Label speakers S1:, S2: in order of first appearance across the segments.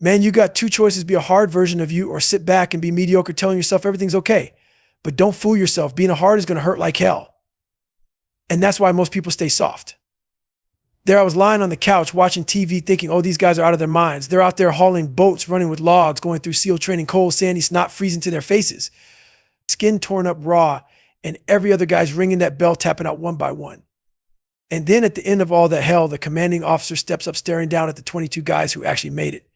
S1: Man, you got two choices: be a hard version of you or sit back and be mediocre telling yourself everything's okay. But don't fool yourself. Being a hard is going to hurt like hell. And that's why most people stay soft. There I was lying on the couch watching TV thinking, oh, these guys are out of their minds. They're out there hauling boats, running with logs, going through SEAL training, cold, sandy snot freezing to their faces. Skin torn up raw, and every other guy's ringing that bell, tapping out one by one. And then at the end of all that hell, the commanding officer steps up staring down at the 22 guys who actually made it.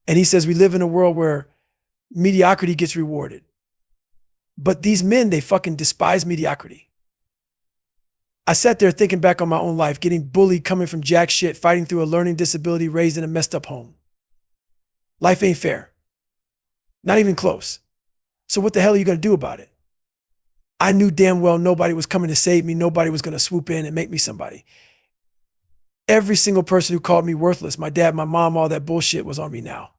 S1: And he says, we live in a world where mediocrity gets rewarded. But these men, they fucking despise mediocrity. I sat there thinking back on my own life, getting bullied, coming from jack shit, fighting through a learning disability, raised in a messed up home. Life ain't fair. Not even close. So what the hell are you going to do about it? I knew damn well nobody was coming to save me. Nobody was going to swoop in and make me somebody. Every single person who called me worthless, my dad, my mom, all that bullshit was on me now.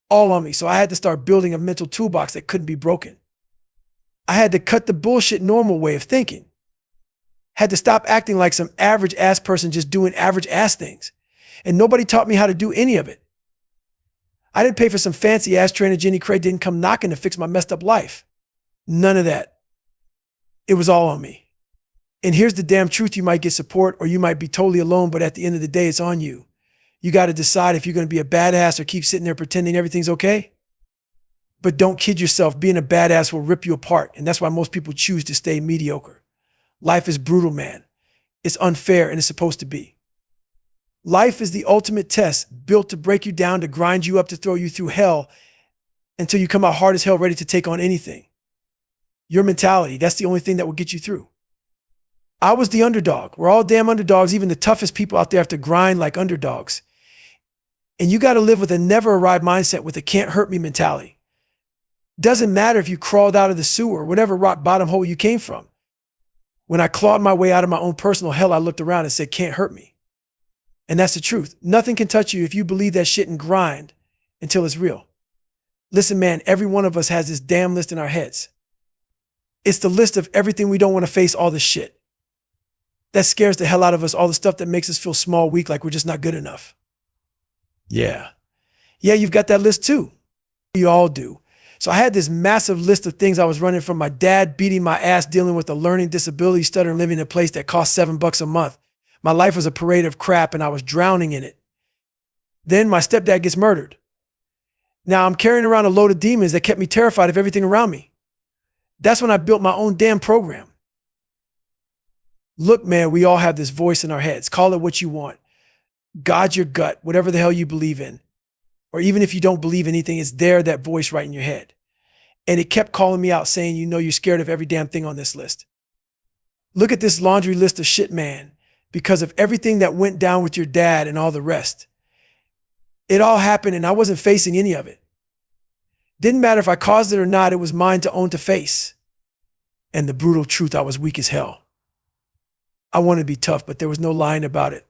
S1: All on me. So I had to start building a mental toolbox that couldn't be broken. I had to cut the bullshit normal way of thinking. Had to stop acting like some average ass person just doing average ass things. And nobody taught me how to do any of it. I didn't pay for some fancy ass trainer. Jenny Craig didn't come knocking to fix my messed up life. None of that. It was all on me. And here's the damn truth: you might get support or you might be totally alone, but at the end of the day, it's on you. You got to decide if you're going to be a badass or keep sitting there pretending everything's okay. But don't kid yourself. Being a badass will rip you apart. And that's why most people choose to stay mediocre. Life is brutal, man. It's unfair, and it's supposed to be. Life is the ultimate test, built to break you down, to grind you up, to throw you through hell until you come out hard as hell, ready to take on anything. Your mentality, that's the only thing that will get you through. I was the underdog. We're all damn underdogs. Even the toughest people out there have to grind like underdogs. And you got to live with a never arrive mindset, with a can't hurt me mentality. Doesn't matter if you crawled out of the sewer, whatever rock bottom hole you came from. When I clawed my way out of my own personal hell, I looked around and said, can't hurt me. And that's the truth. Nothing can touch you if you believe that shit and grind until it's real. Listen, man, every one of us has this damn list in our heads. It's the list of everything we don't want to face, all the shit that scares the hell out of us, all the stuff that makes us feel small, weak, like we're just not good enough. Yeah, you've got that list too. You all do. So I had this massive list of things I was running from: my dad beating my ass, dealing with a learning disability, stuttering, living in a place that cost $7 a month. My life was a parade of crap and I was drowning in it. Then my stepdad gets murdered. Now I'm carrying around a load of demons that kept me terrified of everything around me. That's when I built my own damn program. Look, man, we all have this voice in our heads. Call it what you want. God's your gut, whatever the hell you believe in. Or even if you don't believe anything, it's there, that voice right in your head. And it kept calling me out, saying, you know, you're scared of every damn thing on this list. Look at this laundry list of shit, man, because of everything that went down with your dad and all the rest. It all happened and I wasn't facing any of it. Didn't matter if I caused it or not, it was mine to own, to face. And the brutal truth, I was weak as hell. I wanted to be tough, but there was no lying about it.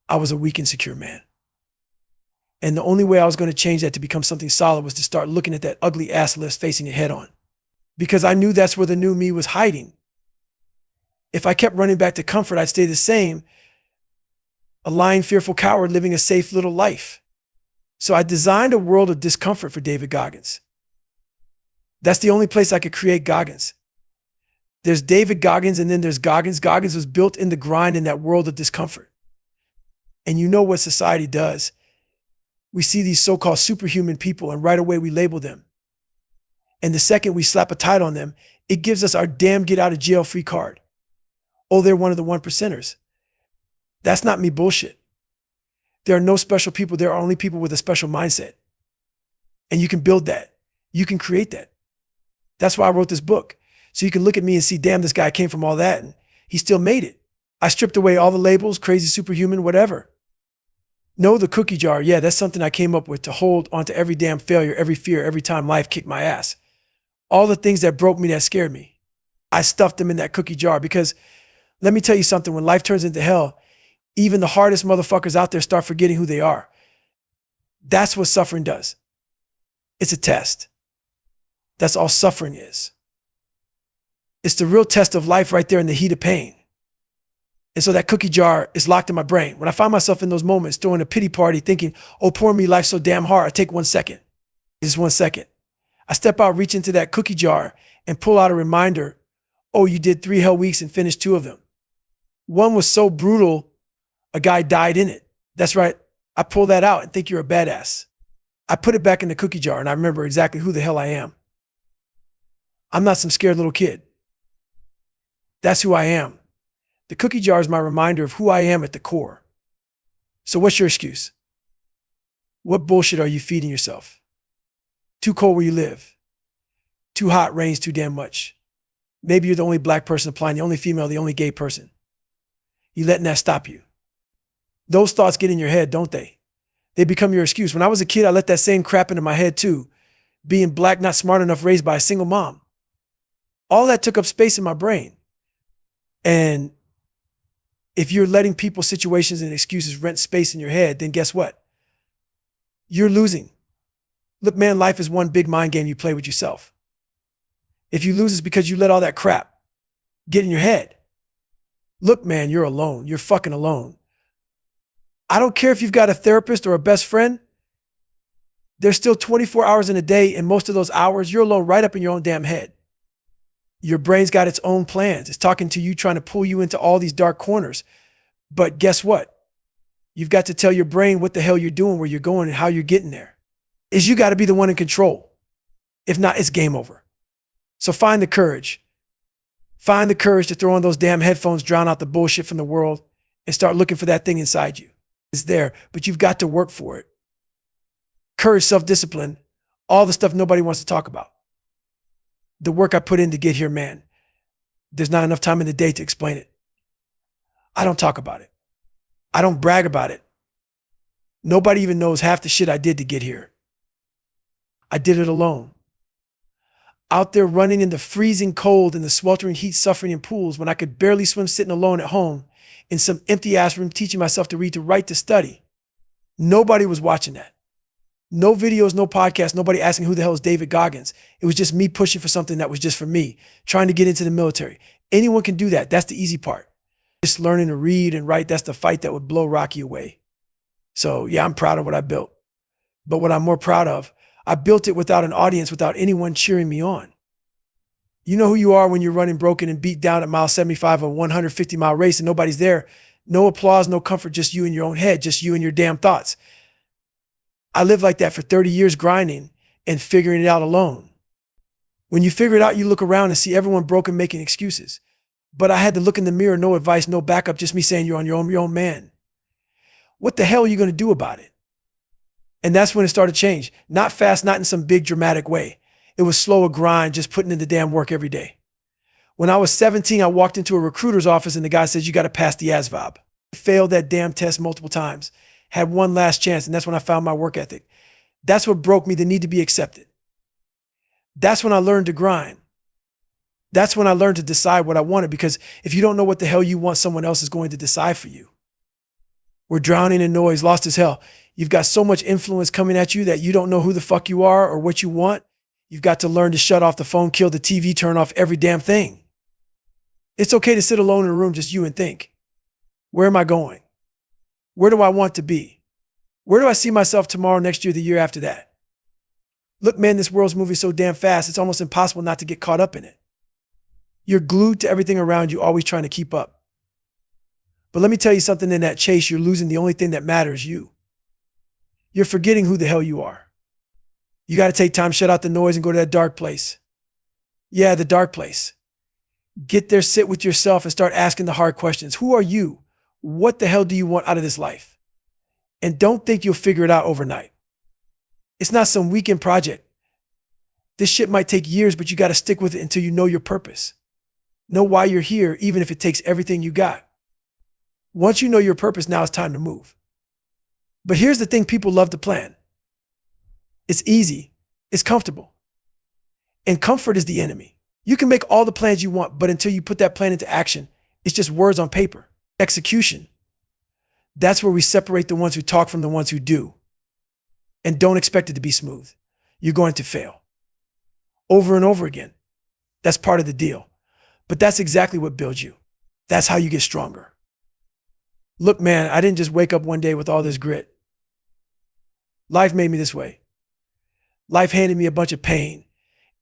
S1: I was a weak, insecure man. And the only way I was going to change that to become something solid was to start looking at that ugly ass list, facing it head on. Because I knew that's where the new me was hiding. If I kept running back to comfort, I'd stay the same, a lying, fearful coward living a safe little life. So I designed a world of discomfort for David Goggins. That's the only place I could create Goggins. There's David Goggins and then there's Goggins. Goggins was built in the grind in that world of discomfort. And you know what society does. We see these so-called superhuman people and right away we label them. And the second we slap a title on them, it gives us our damn get out of jail free card. Oh, they're one of the 1%ers. That's not me bullshit. There are no special people. There are only people with a special mindset. And you can build that. You can create that. That's why I wrote this book. So you can look at me and see, damn, this guy came from all that and he still made it. I stripped away all the labels, crazy, superhuman, whatever. No, the cookie jar. Yeah, that's something I came up with to hold onto every damn failure, every fear, every time life kicked my ass. All the things that broke me, that scared me. I stuffed them in that cookie jar because let me tell you something, when life turns into hell, even the hardest motherfuckers out there start forgetting who they are. That's what suffering does. It's a test. That's all suffering is. It's the real test of life right there in the heat of pain. And so that cookie jar is locked in my brain. When I find myself in those moments throwing a pity party thinking, oh, poor me, life's so damn hard, I take 1 second. Just 1 second. I step out, reach into that cookie jar and pull out a reminder. Oh, you did 3 hell weeks and finished 2 of them. One was so brutal, a guy died in it. That's right. I pull that out and think you're a badass. I put it back in the cookie jar and I remember exactly who the hell I am. I'm not some scared little kid. That's who I am. The cookie jar is my reminder of who I am at the core. So what's your excuse? What bullshit are you feeding yourself? Too cold where you live. Too hot, rains too damn much. Maybe you're the only black person applying, the only female, the only gay person. You letting that stop you. Those thoughts get in your head, don't they? They become your excuse. When I was a kid, I let that same crap into my head too. Being black, not smart enough, raised by a single mom. All that took up space in my brain. And if you're letting people, situations, and excuses rent space in your head, then guess what? You're losing. Look, man, life is one big mind game you play with yourself. If you lose, it's because you let all that crap get in your head. Look, man, you're alone. You're fucking alone. I don't care if you've got a therapist or a best friend. There's still 24 hours in a day, and most of those hours, you're alone right up in your own damn head. Your brain's got its own plans. It's talking to you, trying to pull you into all these dark corners. But guess what? You've got to tell your brain what the hell you're doing, where you're going, and how you're getting there. Is you got to be the one in control. If not, it's game over. So find the courage. Find the courage to throw on those damn headphones, drown out the bullshit from the world, and start looking for that thing inside you. It's there, but you've got to work for it. Courage, self-discipline, all the stuff nobody wants to talk about. The work I put in to get here, man, there's not enough time in the day to explain it. I don't talk about it. I don't brag about it. Nobody even knows half the shit I did to get here. I did it alone. Out there running in the freezing cold and the sweltering heat, suffering in pools when I could barely swim, sitting alone at home in some empty ass room, teaching myself to read, to write, to study. Nobody was watching that. No videos, no podcasts, nobody asking who the hell is David Goggins. It was just me pushing for something that was just for me, trying to get into the military. Anyone can do that. That's the easy part. Just learning to read and write, that's the fight that would blow Rocky away. So yeah, I'm proud of what I built. But what I'm more proud of, I built it without an audience, without anyone cheering me on. You know who you are when you're running broken and beat down at mile 75 of a 150-mile race and nobody's there. No applause, no comfort, just you in your own head, just you and your damn thoughts. I lived like that for 30 years, grinding and figuring it out alone. When you figure it out, you look around and see everyone broken, making excuses. But I had to look in the mirror, no advice, no backup, just me saying you're on your own man. What the hell are you going to do about it? And that's when it started to change. Not fast, not in some big dramatic way. It was slow, a grind, just putting in the damn work every day. When I was 17, I walked into a recruiter's office and the guy says, you got to pass the ASVAB. I failed that damn test multiple times. Had one last chance, and that's when I found my work ethic. That's what broke me, the need to be accepted. That's when I learned to grind. That's when I learned to decide what I wanted, because if you don't know what the hell you want, someone else is going to decide for you. We're drowning in noise, lost as hell. You've got so much influence coming at you that you don't know who the fuck you are or what you want. You've got to learn to shut off the phone, kill the TV, turn off every damn thing. It's okay to sit alone in a room, just you, and think, where am I going? Where do I want to be? Where do I see myself tomorrow, next year, the year after that? Look, man, this world's moving so damn fast, it's almost impossible not to get caught up in it. You're glued to everything around you, always trying to keep up. But let me tell you something, in that chase, you're losing the only thing that matters, you. You're forgetting who the hell you are. You got to take time, shut out the noise, and go to that dark place. Yeah, the dark place. Get there, sit with yourself, and start asking the hard questions. Who are you? What the hell do you want out of this life? And don't think you'll figure it out overnight. It's not some weekend project. This shit might take years, but you got to stick with it until you know your purpose. Know why you're here, even if it takes everything you got. Once you know your purpose, now it's time to move. But here's the thing people love to plan. It's easy. It's comfortable. And comfort is the enemy. You can make all the plans you want, but until you put that plan into action, it's just words on paper. Execution. That's where we separate the ones who talk from the ones who do. And don't expect it to be smooth. You're going to fail. Over and over again. That's part of the deal. But that's exactly what builds you. That's how you get stronger. Look, man, I didn't just wake up one day with all this grit. Life made me this way. Life handed me a bunch of pain,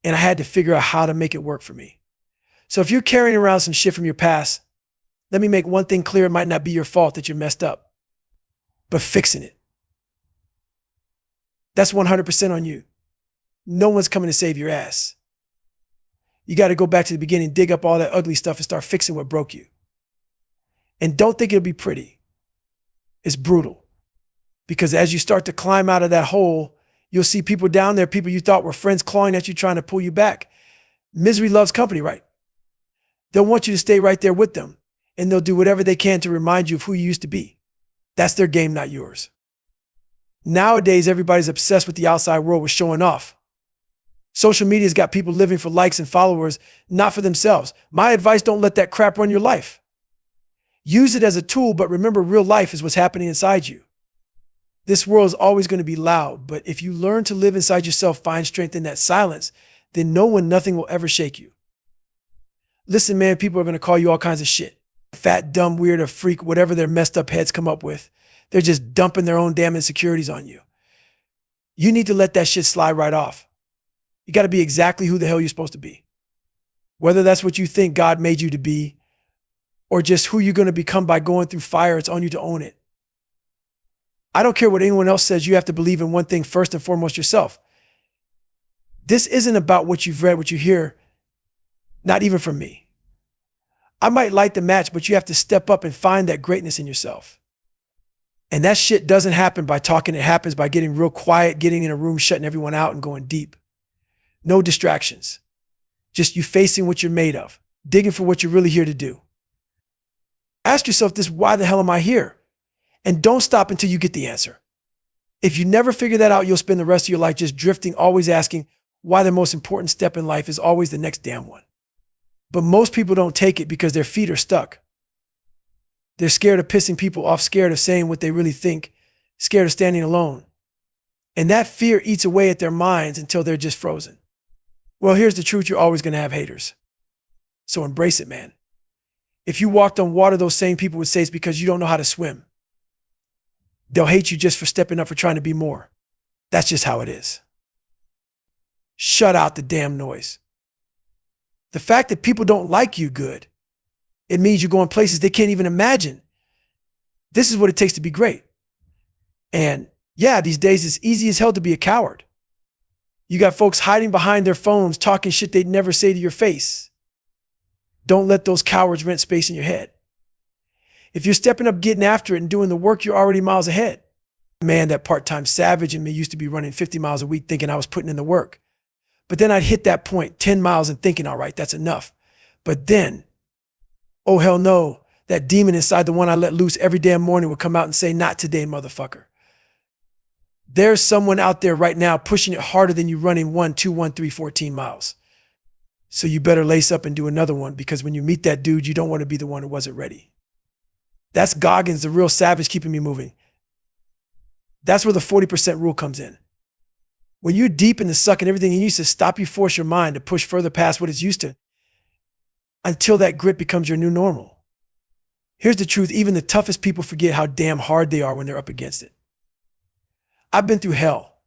S1: and I had to figure out how to make it work for me. So if you're carrying around some shit from your past, let me make one thing clear. It might not be your fault that you're messed up, but fixing it. That's 100% on you. No one's coming to save your ass. You got to go back to the beginning, dig up all that ugly stuff and start fixing what broke you. And don't think it'll be pretty. It's brutal. Because as you start to climb out of that hole, you'll see people down there, people you thought were friends clawing at you, trying to pull you back. Misery loves company, right? They'll want you to stay right there with them, and they'll do whatever they can to remind you of who you used to be. That's their game, not yours. Nowadays, everybody's obsessed with the outside world, with showing off. Social media's got people living for likes and followers, not for themselves. My advice, don't let that crap run your life. Use it as a tool, but remember, real life is what's happening inside you. This world is always going to be loud, but if you learn to live inside yourself, find strength in that silence, then no one, nothing will ever shake you. Listen, man, people are going to call you all kinds of shit. Fat, dumb, weird, or freak, whatever their messed up heads come up with. They're just dumping their own damn insecurities on you. You need to let that shit slide right off. You got to be exactly who the hell you're supposed to be. Whether that's what you think God made you to be, or just who you're going to become by going through fire, it's on you to own it. I don't care what anyone else says. You have to believe in one thing first and foremost, yourself. This isn't about what you've read, what you hear, not even from me. I might light the match, but you have to step up and find that greatness in yourself. And that shit doesn't happen by talking. It happens by getting real quiet, getting in a room, shutting everyone out, and going deep. No distractions. Just you facing what you're made of, digging for what you're really here to do. Ask yourself this: why the hell am I here? And don't stop until you get the answer. If you never figure that out, you'll spend the rest of your life just drifting, always asking why the most important step in life is always the next damn one. But most people don't take it because their feet are stuck. They're scared of pissing people off, scared of saying what they really think, scared of standing alone. And that fear eats away at their minds until they're just frozen. Well, here's the truth: you're always going to have haters. So embrace it, man. If you walked on water, those same people would say it's because you don't know how to swim. They'll hate you just for stepping up, for trying to be more. That's just how it is. Shut out the damn noise. The fact that people don't like you good, it means you're going places they can't even imagine. This is what it takes to be great. And yeah, these days it's easy as hell to be a coward. You got folks hiding behind their phones, talking shit they'd never say to your face. Don't let those cowards rent space in your head. If you're stepping up, getting after it, and doing the work, you're already miles ahead. Man, that part-time savage in me used to be running 50 miles a week thinking I was putting in the work. But then I'd hit that point, 10 miles, and thinking, all right, that's enough. But then, oh hell no, that demon inside, the one I let loose every damn morning, would come out and say, not today, motherfucker. There's someone out there right now pushing it harder than you running 1, 2, 1, 3, 14 miles. So you better lace up and do another one, because when you meet that dude, you don't want to be the one who wasn't ready. That's Goggins, the real savage, keeping me moving. That's where the 40% rule comes in. When you're deep in the suck and everything, you need to stop, you force your mind to push further past what it's used to until that grit becomes your new normal. Here's the truth: even the toughest people forget how damn hard they are when they're up against it. I've been through hell.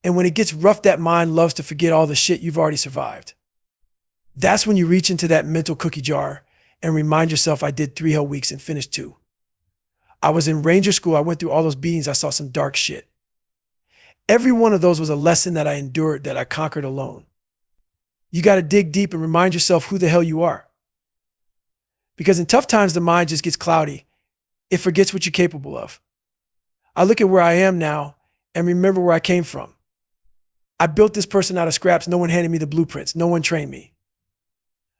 S1: And when it gets rough, that mind loves to forget all the shit you've already survived. That's when you reach into that mental cookie jar and remind yourself, I did 3 hell weeks and finished 2. I was in Ranger School. I went through all those beatings. I saw some dark shit. Every one of those was a lesson that I endured, that I conquered alone. You got to dig deep and remind yourself who the hell you are. Because in tough times, the mind just gets cloudy. It forgets what you're capable of. I look at where I am now and remember where I came from. I built this person out of scraps. No one handed me the blueprints. No one trained me.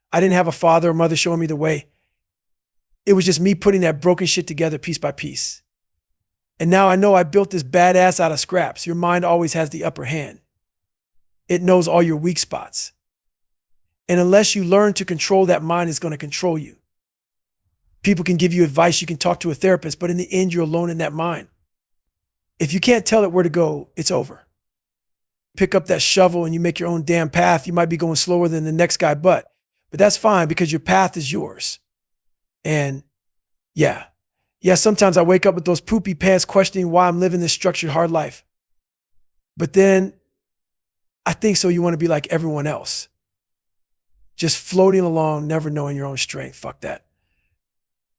S1: I didn't have a father or mother showing me the way. It was just me putting that broken shit together piece by piece. And now I know I built this badass out of scraps. Your mind always has the upper hand. It knows all your weak spots. And unless you learn to control that mind, it's going to control you. People can give you advice. You can talk to a therapist, but in the end, you're alone in that mind. If you can't tell it where to go, it's over. Pick up that shovel and you make your own damn path. You might be going slower than the next guy, but that's fine, because your path is yours. And yeah, Yeah, sometimes I wake up with those poopy pants questioning why I'm living this structured hard life. But then I think so you want to be like everyone else. Just floating along, never knowing your own strength. Fuck that.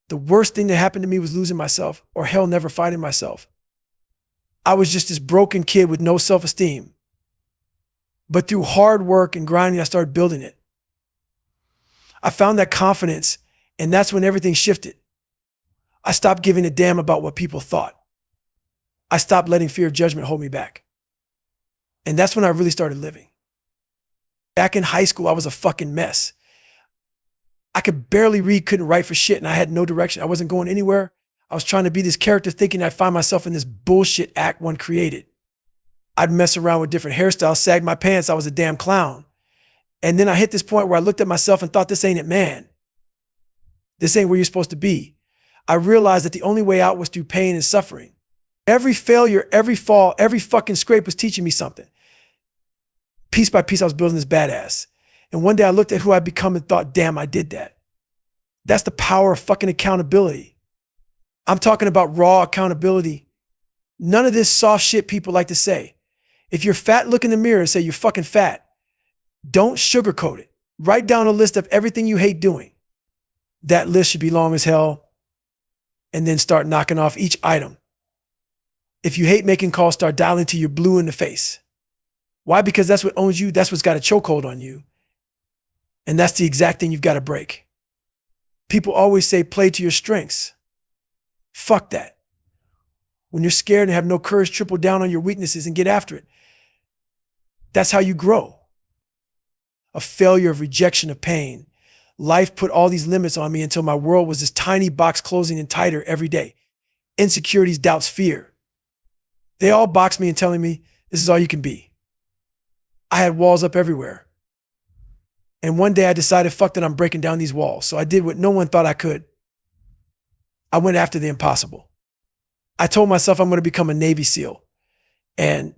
S1: The worst thing that happened to me was losing myself, or hell, never finding myself. I was just this broken kid with no self-esteem. But through hard work and grinding, I started building it. I found that confidence, and that's when everything shifted. I stopped giving a damn about what people thought. I stopped letting fear of judgment hold me back. And that's when I really started living. Back in high school, I was a fucking mess. I could barely read, couldn't write for shit, and I had no direction. I wasn't going anywhere. I was trying to be this character thinking I'd find myself in this bullshit act one created. I'd mess around with different hairstyles, sag my pants, I was a damn clown. And then I hit this point where I looked at myself and thought, this ain't it, man. This ain't where you're supposed to be. I realized that the only way out was through pain and suffering. Every failure, every fall, every fucking scrape was teaching me something. Piece by piece, I was building this badass. And one day I looked at who I'd become and thought, damn, I did that. That's the power of fucking accountability. I'm talking about raw accountability. None of this soft shit people like to say. If you're fat, look in the mirror and say you're fucking fat. Don't sugarcoat it. Write down a list of everything you hate doing. That list should be long as hell. And then start knocking off each item. If you hate making calls, start dialing till you're blue in the face. Why? Because that's what owns you. That's what's got a chokehold on you. And that's the exact thing you've got to break. People always say play to your strengths. Fuck that. When you're scared and have no courage, triple down on your weaknesses and get after it. That's how you grow. A failure of rejection of pain. Life put all these limits on me until my world was this tiny box closing in tighter every day. Insecurities, doubts, fear. They all boxed me and telling me, this is all you can be. I had walls up everywhere. And one day I decided, fuck that, I'm breaking down these walls. So I did what no one thought I could. I went after the impossible. I told myself I'm going to become a Navy SEAL. And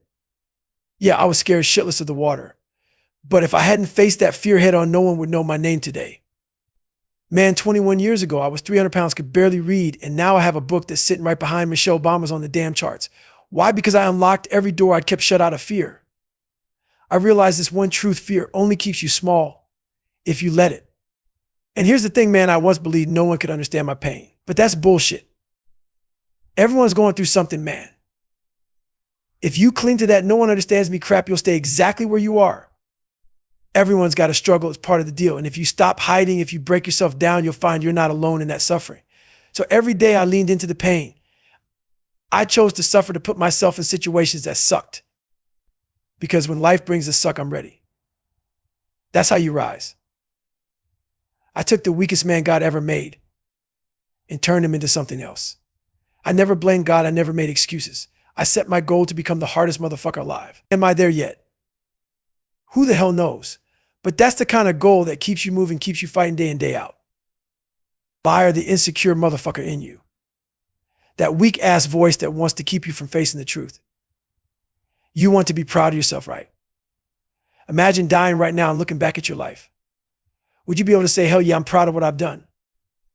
S1: yeah, I was scared shitless of the water. But if I hadn't faced that fear head on, no one would know my name today. Man, 21 years ago, I was 300 pounds, could barely read. And now I have a book that's sitting right behind Michelle Obama's on the damn charts. Why? Because I unlocked every door I'd kept shut out of fear. I realized this one truth: fear only keeps you small if you let it. And here's the thing, man, I once believed no one could understand my pain, but that's bullshit. Everyone's going through something, man. If you cling to that no one understands me crap, you'll stay exactly where you are. Everyone's got to struggle. It's part of the deal. And if you stop hiding, if you break yourself down, you'll find you're not alone in that suffering. So every day I leaned into the pain. I chose to suffer, to put myself in situations that sucked. Because when life brings the suck, I'm ready. That's how you rise. I took the weakest man God ever made and turned him into something else. I never blamed God. I never made excuses. I set my goal to become the hardest motherfucker alive. Am I there yet? Who the hell knows? But that's the kind of goal that keeps you moving, keeps you fighting day in, day out. Fire the insecure motherfucker in you. That weak ass voice that wants to keep you from facing the truth. You want to be proud of yourself, right? Imagine dying right now and looking back at your life. Would you be able to say, hell yeah, I'm proud of what I've done?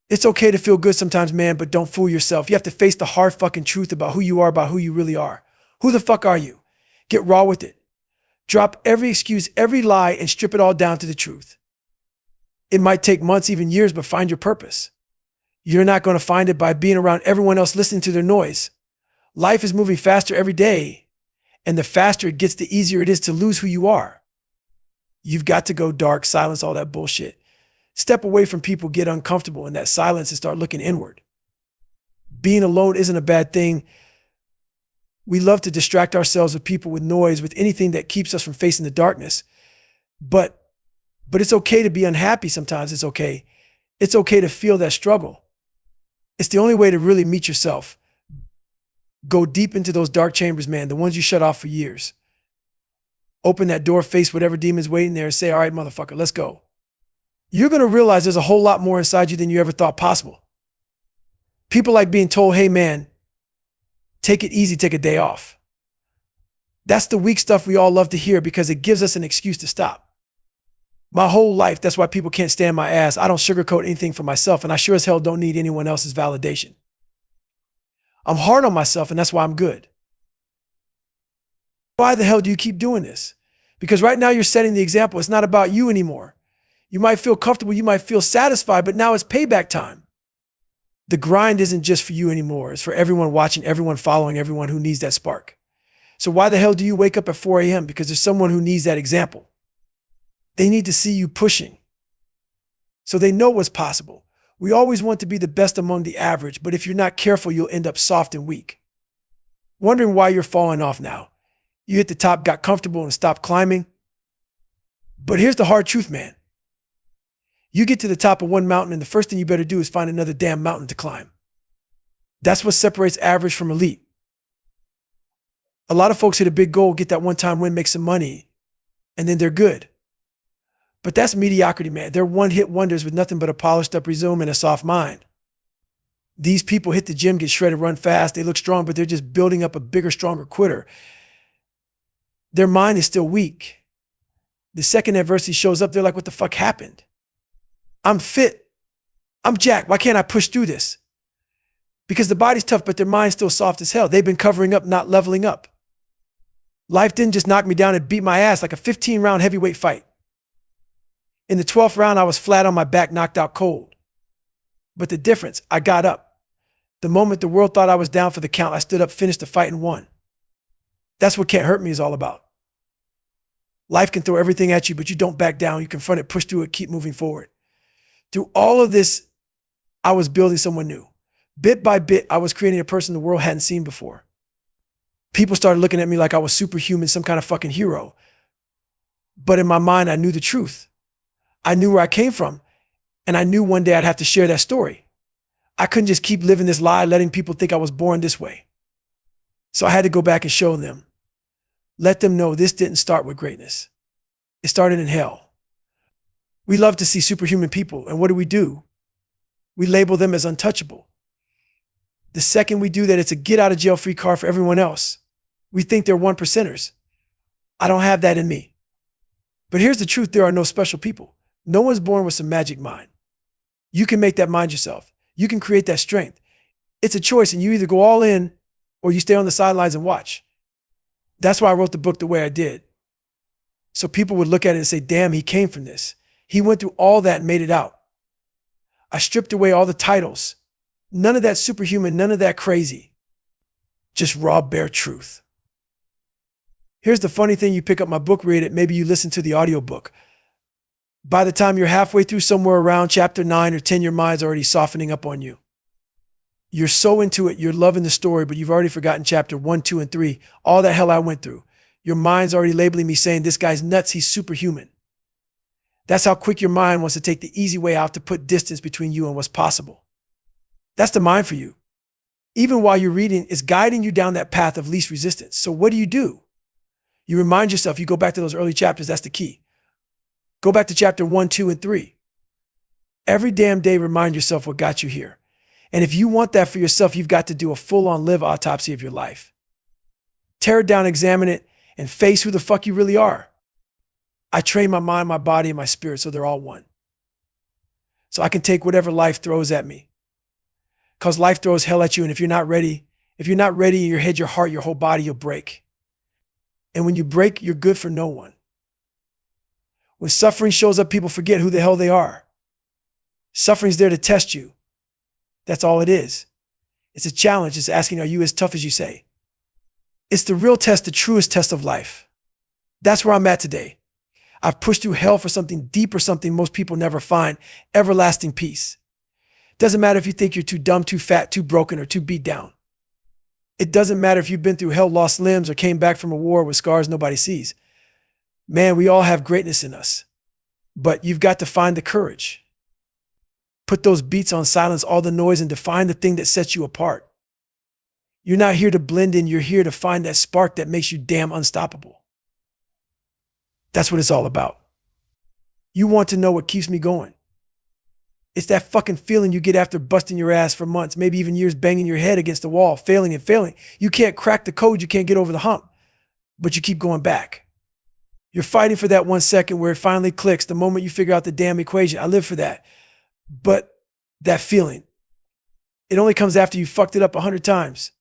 S1: It's okay to feel good sometimes, man, but don't fool yourself. You have to face the hard fucking truth about who you are, about who you really are. Who the fuck are you? Get raw with it. Drop every excuse, every lie, and strip it all down to the truth. It might take months, even years, but find your purpose. You're not going to find it by being around everyone else listening to their noise. Life is moving faster every day, and the faster it gets, the easier it is to lose who you are. You've got to go dark, silence all that bullshit. Step away from people, get uncomfortable in that silence and start looking inward. Being alone isn't a bad thing. We love to distract ourselves with people, with noise, with anything that keeps us from facing the darkness. But it's okay to be unhappy sometimes. It's okay. It's okay to feel that struggle. It's the only way to really meet yourself. Go deep into those dark chambers, man, the ones you shut off for years. Open that door, face whatever demon's waiting there and say, all right, motherfucker, let's go. You're going to realize there's a whole lot more inside you than you ever thought possible. People like being told, hey, man, take it easy, take a day off. That's the weak stuff we all love to hear because it gives us an excuse to stop. My whole life, that's why people can't stand my ass. I don't sugarcoat anything for myself, and I sure as hell don't need anyone else's validation. I'm hard on myself, and that's why I'm good. Why the hell do you keep doing this? Because right now you're setting the example. It's not about you anymore. You might feel comfortable, you might feel satisfied, but now it's payback time. The grind isn't just for you anymore. It's for everyone watching, everyone following, everyone who needs that spark. So why the hell do you wake up at 4 a.m.? Because there's someone who needs that example. They need to see you pushing so they know what's possible. We always want to be the best among the average, but if you're not careful, you'll end up soft and weak. Wondering why you're falling off now. You hit the top, got comfortable, and stopped climbing. But here's the hard truth, man. You get to the top of one mountain, and the first thing you better do is find another damn mountain to climb. That's what separates average from elite. A lot of folks hit a big goal, get that one-time win, make some money, and then they're good. But that's mediocrity, man. They're one-hit wonders with nothing but a polished-up resume and a soft mind. These people hit the gym, get shredded, run fast, they look strong, but they're just building up a bigger, stronger quitter. Their mind is still weak. The second adversity shows up, they're like, what the fuck happened? I'm fit. I'm jacked. Why can't I push through this? Because the body's tough, but their mind's still soft as hell. They've been covering up, not leveling up. Life didn't just knock me down and beat my ass like a 15-round heavyweight fight. In the 12th round, I was flat on my back, knocked out cold. But the difference, I got up. The moment the world thought I was down for the count, I stood up, finished the fight, and won. That's what Can't Hurt Me is all about. Life can throw everything at you, but you don't back down. You confront it, push through it, keep moving forward. Through all of this, I was building someone new. Bit by bit, I was creating a person the world hadn't seen before. People started looking at me like I was superhuman, some kind of fucking hero. But in my mind, I knew the truth. I knew where I came from, and I knew one day I'd have to share that story. I couldn't just keep living this lie, letting people think I was born this way. So I had to go back and show them. Let them know this didn't start with greatness. It started in hell. We love to see superhuman people, and what do? We label them as untouchable. The second we do that, it's a get-out-of-jail-free card for everyone else. We think they're one percenters. I don't have that in me. But here's the truth, there are no special people. No one's born with some magic mind. You can make that mind yourself. You can create that strength. It's a choice, and you either go all in or you stay on the sidelines and watch. That's why I wrote the book the way I did. So people would look at it and say, damn, he came from this. He went through all that and made it out. I stripped away all the titles. None of that superhuman, none of that crazy. Just raw, bare truth. Here's the funny thing, you pick up my book, read it, maybe you listen to the audiobook. By the time you're halfway through, somewhere around chapter 9 or 10, your mind's already softening up on you. You're so into it, you're loving the story, but you've already forgotten chapter 1, 2, and 3, all that hell I went through. Your mind's already labeling me saying, this guy's nuts, he's superhuman. That's how quick your mind wants to take the easy way out to put distance between you and what's possible. That's the mind for you. Even while you're reading, it's guiding you down that path of least resistance. So what do? You remind yourself, you go back to those early chapters, that's the key. Go back to chapter 1, 2, and 3. Every damn day, remind yourself what got you here. And if you want that for yourself, you've got to do a full-on live autopsy of your life. Tear it down, examine it, and face who the fuck you really are. I train my mind, my body, and my spirit so they're all one. So I can take whatever life throws at me. Because life throws hell at you, and if you're not ready in your head, your heart, your whole body, you'll break. And when you break, you're good for no one. When suffering shows up, people forget who the hell they are. Suffering's there to test you. That's all it is. It's a challenge. It's asking, are you as tough as you say? It's the real test, the truest test of life. That's where I'm at today. I've pushed through hell for something deeper, something most people never find, everlasting peace. Doesn't matter if you think you're too dumb, too fat, too broken, or too beat down. It doesn't matter if you've been through hell, lost limbs, or came back from a war with scars nobody sees. Man, we all have greatness in us, but you've got to find the courage. Put those beats on silence, all the noise, and define the thing that sets you apart. You're not here to blend in, you're here to find that spark that makes you damn unstoppable. That's what it's all about. You want to know what keeps me going. It's that fucking feeling you get after busting your ass for months, maybe even years, banging your head against the wall, failing and failing. You can't crack the code, you can't get over the hump, but you keep going back. You're fighting for that 1 second where it finally clicks, the moment you figure out the damn equation. I live for that. But that feeling, it only comes after you fucked it up 100 times.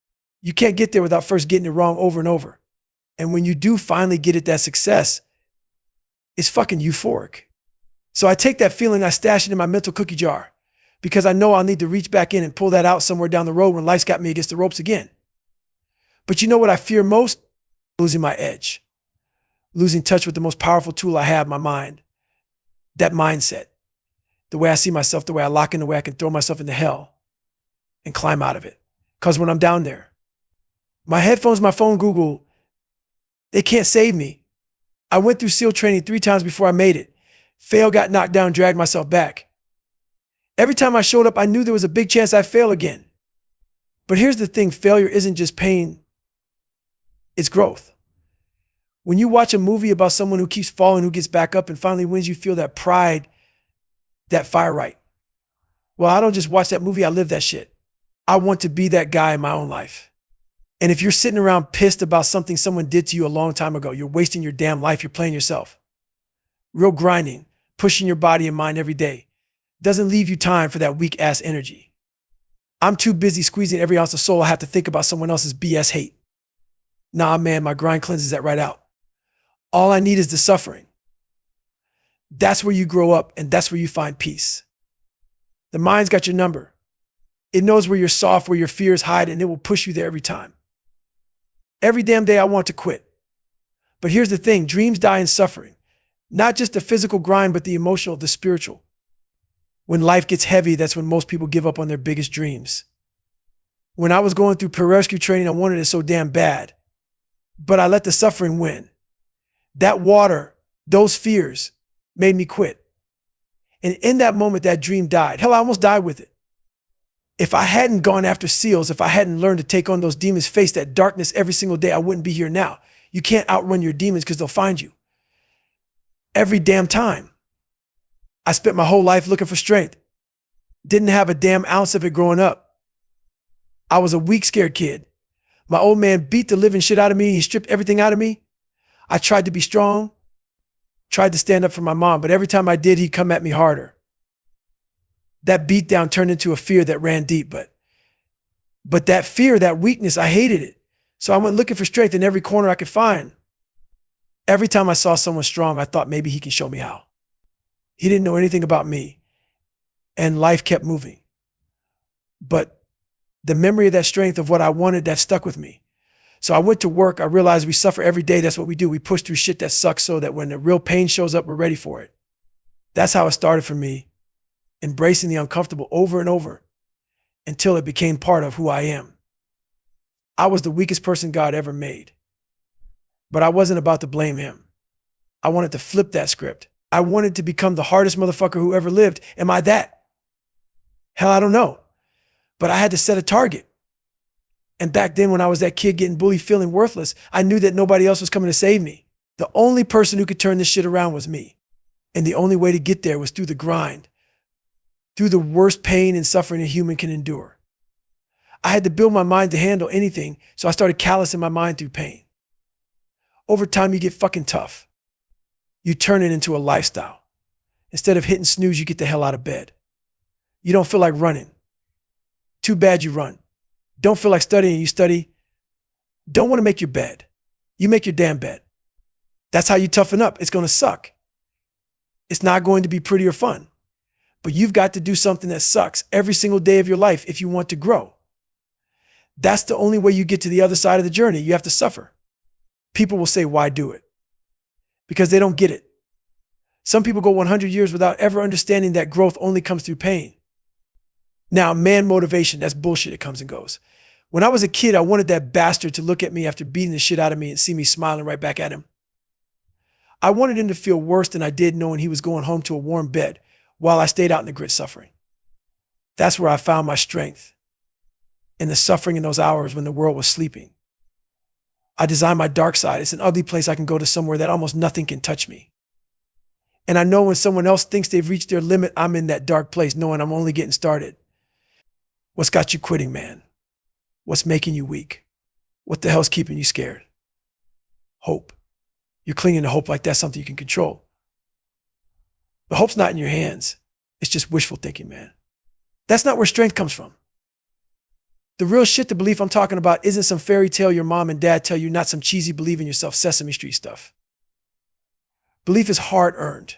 S1: You can't get there without first getting it wrong over and over. And when you do finally get it, that success, it's fucking euphoric. So I take that feeling, I stash it in my mental cookie jar because I know I'll need to reach back in and pull that out somewhere down the road when life's got me against the ropes again. But you know what I fear most? Losing my edge. Losing touch with the most powerful tool I have, my mind. That mindset. The way I see myself, the way I lock in, the way I can throw myself into hell and climb out of it. Because when I'm down there, my headphones, my phone, Google, they can't save me. I went through SEAL training 3 times before I made it. Failed, got knocked down, dragged myself back. Every time I showed up, I knew there was a big chance I'd fail again. But here's the thing, failure isn't just pain, it's growth. When you watch a movie about someone who keeps falling, who gets back up and finally wins, you feel that pride, that fire right. Well, I don't just watch that movie, I live that shit. I want to be that guy in my own life. And if you're sitting around pissed about something someone did to you a long time ago, you're wasting your damn life, you're playing yourself. Real grinding, pushing your body and mind every day, doesn't leave you time for that weak ass energy. I'm too busy squeezing every ounce of soul I have to think about someone else's BS hate. Nah, man, my grind cleanses that right out. All I need is the suffering. That's where you grow up and that's where you find peace. The mind's got your number. It knows where you're soft, where your fears hide, and it will push you there every time. Every damn day I want to quit. But here's the thing, dreams die in suffering. Not just the physical grind, but the emotional, the spiritual. When life gets heavy, that's when most people give up on their biggest dreams. When I was going through pararescue training, I wanted it so damn bad. But I let the suffering win. That water, those fears, made me quit. And in that moment, that dream died. Hell, I almost died with it. If I hadn't gone after SEALs, if I hadn't learned to take on those demons, face that darkness every single day, I wouldn't be here now. You can't outrun your demons because they'll find you. Every damn time. I spent my whole life looking for strength. Didn't have a damn ounce of it growing up. I was a weak, scared kid. My old man beat the living shit out of me. He stripped everything out of me. I tried to be strong, tried to stand up for my mom, but every time I did, he'd come at me harder. That beatdown turned into a fear that ran deep, but that fear, that weakness, I hated it. So I went looking for strength in every corner I could find. Every time I saw someone strong, I thought maybe he can show me how. He didn't know anything about me, and life kept moving. But the memory of that strength of what I wanted, that stuck with me. So I went to work. I realized we suffer every day. That's what we do. We push through shit that sucks so that when the real pain shows up, we're ready for it. That's how it started for me, embracing the uncomfortable over and over until it became part of who I am. I was the weakest person God ever made, but I wasn't about to blame him. I wanted to flip that script. I wanted to become the hardest motherfucker who ever lived. Am I that? Hell, I don't know. But I had to set a target. And back then when I was that kid getting bullied, feeling worthless, I knew that nobody else was coming to save me. The only person who could turn this shit around was me. And the only way to get there was through the grind, through the worst pain and suffering a human can endure. I had to build my mind to handle anything, so I started callousing my mind through pain. Over time, you get fucking tough. You turn it into a lifestyle. Instead of hitting snooze, you get the hell out of bed. You don't feel like running. Too bad you run. Don't feel like studying, you study. Don't want to make your bed. You make your damn bed. That's how you toughen up. It's going to suck. It's not going to be pretty or fun. But you've got to do something that sucks every single day of your life if you want to grow. That's the only way you get to the other side of the journey. You have to suffer. People will say, why do it? Because they don't get it. Some people go 100 years without ever understanding that growth only comes through pain. Now, man motivation, that's bullshit. It comes and goes. When I was a kid, I wanted that bastard to look at me after beating the shit out of me and see me smiling right back at him. I wanted him to feel worse than I did knowing he was going home to a warm bed while I stayed out in the grit suffering. That's where I found my strength, in the suffering in those hours when the world was sleeping. I designed my dark side. It's an ugly place I can go to, somewhere that almost nothing can touch me. And I know when someone else thinks they've reached their limit, I'm in that dark place knowing I'm only getting started. What's got you quitting, man? What's making you weak? What the hell's keeping you scared? Hope. You're clinging to hope like that's something you can control. But hope's not in your hands. It's just wishful thinking, man. That's not where strength comes from. The real shit, the belief I'm talking about, isn't some fairy tale your mom and dad tell you, not some cheesy believe in yourself Sesame Street stuff. Belief is hard earned.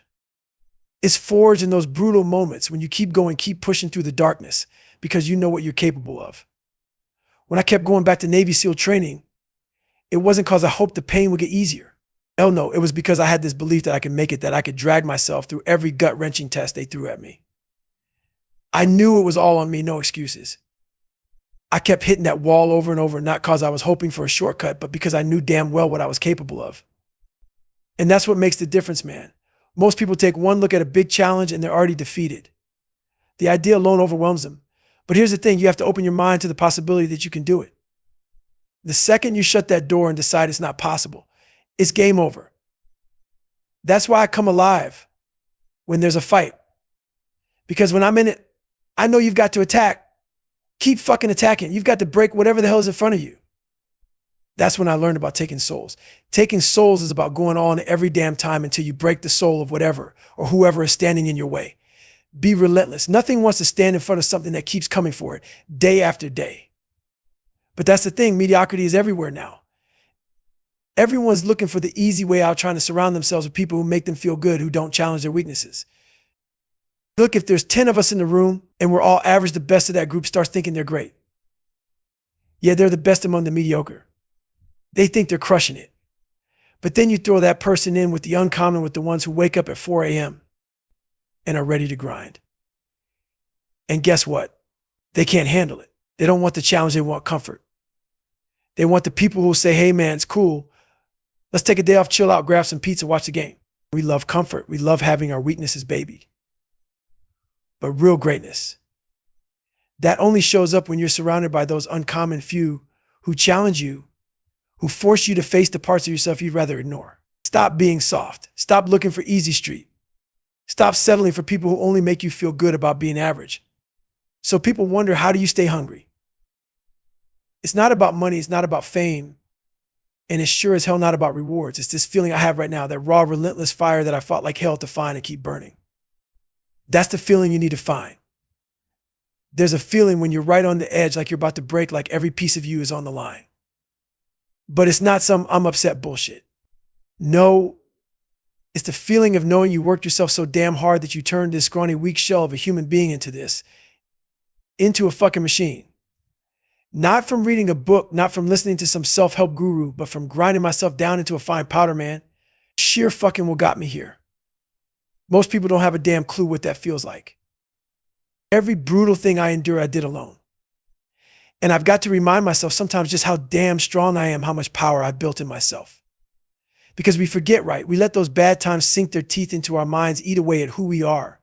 S1: It's forged in those brutal moments when you keep going, keep pushing through the darkness because you know what you're capable of. When I kept going back to Navy SEAL training, it wasn't because I hoped the pain would get easier. Hell no, it was because I had this belief that I could make it, that I could drag myself through every gut-wrenching test they threw at me. I knew it was all on me, no excuses. I kept hitting that wall over and over, not because I was hoping for a shortcut, but because I knew damn well what I was capable of. And that's what makes the difference, man. Most people take one look at a big challenge and they're already defeated. The idea alone overwhelms them. But here's the thing, you have to open your mind to the possibility that you can do it. The second you shut that door and decide it's not possible, it's game over. That's why I come alive when there's a fight. Because when I'm in it, I know you've got to attack. Keep fucking attacking. You've got to break whatever the hell is in front of you. That's when I learned about taking souls. Taking souls is about going on every damn time until you break the soul of whatever or whoever is standing in your way. Be relentless. Nothing wants to stand in front of something that keeps coming for it day after day. But that's the thing, mediocrity is everywhere now. Everyone's looking for the easy way out, trying to surround themselves with people who make them feel good, who don't challenge their weaknesses. Look, if there's 10 of us in the room and we're all average, the best of that group starts thinking they're great. Yeah, they're the best among the mediocre. They think they're crushing it. But then you throw that person in with the uncommon, with the ones who wake up at 4 a.m. and are ready to grind. And guess what? They can't handle it. They don't want the challenge, they want comfort. They want the people who say, hey man, it's cool. Let's take a day off, chill out, grab some pizza, watch the game. We love comfort. We love having our weaknesses babied. But real greatness, that only shows up when you're surrounded by those uncommon few who challenge you, who force you to face the parts of yourself you'd rather ignore. Stop being soft. Stop looking for easy street. Stop settling for people who only make you feel good about being average. So people wonder, how do you stay hungry? It's not about money. It's not about fame. And it's sure as hell not about rewards. It's this feeling I have right now, that raw, relentless fire that I fought like hell to find and keep burning. That's the feeling you need to find. There's a feeling when you're right on the edge, like you're about to break, like every piece of you is on the line. But it's not some I'm upset bullshit. No, it's the feeling of knowing you worked yourself so damn hard that you turned this scrawny, weak shell of a human being into a fucking machine. Not from reading a book, not from listening to some self-help guru, but from grinding myself down into a fine powder, man. Sheer fucking what got me here. Most people don't have a damn clue what that feels like. Every brutal thing I endure, I did alone. And I've got to remind myself sometimes just how damn strong I am, how much power I've built in myself. Because we forget, right? We let those bad times sink their teeth into our minds, eat away at who we are.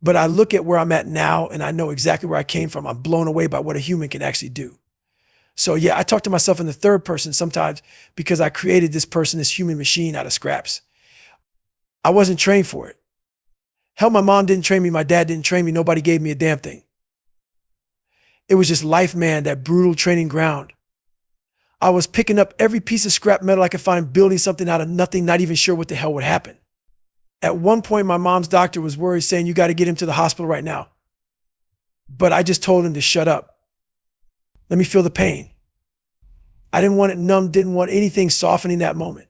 S1: But I look at where I'm at now and I know exactly where I came from. I'm blown away by what a human can actually do. So yeah, I talk to myself in the third person sometimes because I created this person, this human machine out of scraps. I wasn't trained for it. Hell, my mom didn't train me. My dad didn't train me. Nobody gave me a damn thing. It was just life, man, that brutal training ground. I was picking up every piece of scrap metal I could find, building something out of nothing, not even sure what the hell would happen. At one point, my mom's doctor was worried, saying, you got to get him to the hospital right now. But I just told him to shut up. Let me feel the pain. I didn't want it numb, didn't want anything softening that moment.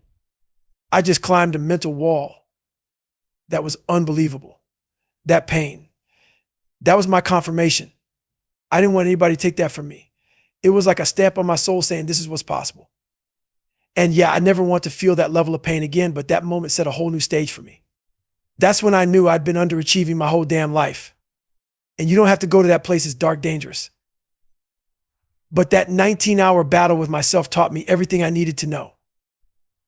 S1: I just climbed a mental wall that was unbelievable. That pain. That was my confirmation. I didn't want anybody to take that from me. It was like a stamp on my soul saying, this is what's possible. And yeah, I never want to feel that level of pain again, but that moment set a whole new stage for me. That's when I knew I'd been underachieving my whole damn life. And you don't have to go to that place, it's dark, dangerous. But that 19-hour battle with myself taught me everything I needed to know.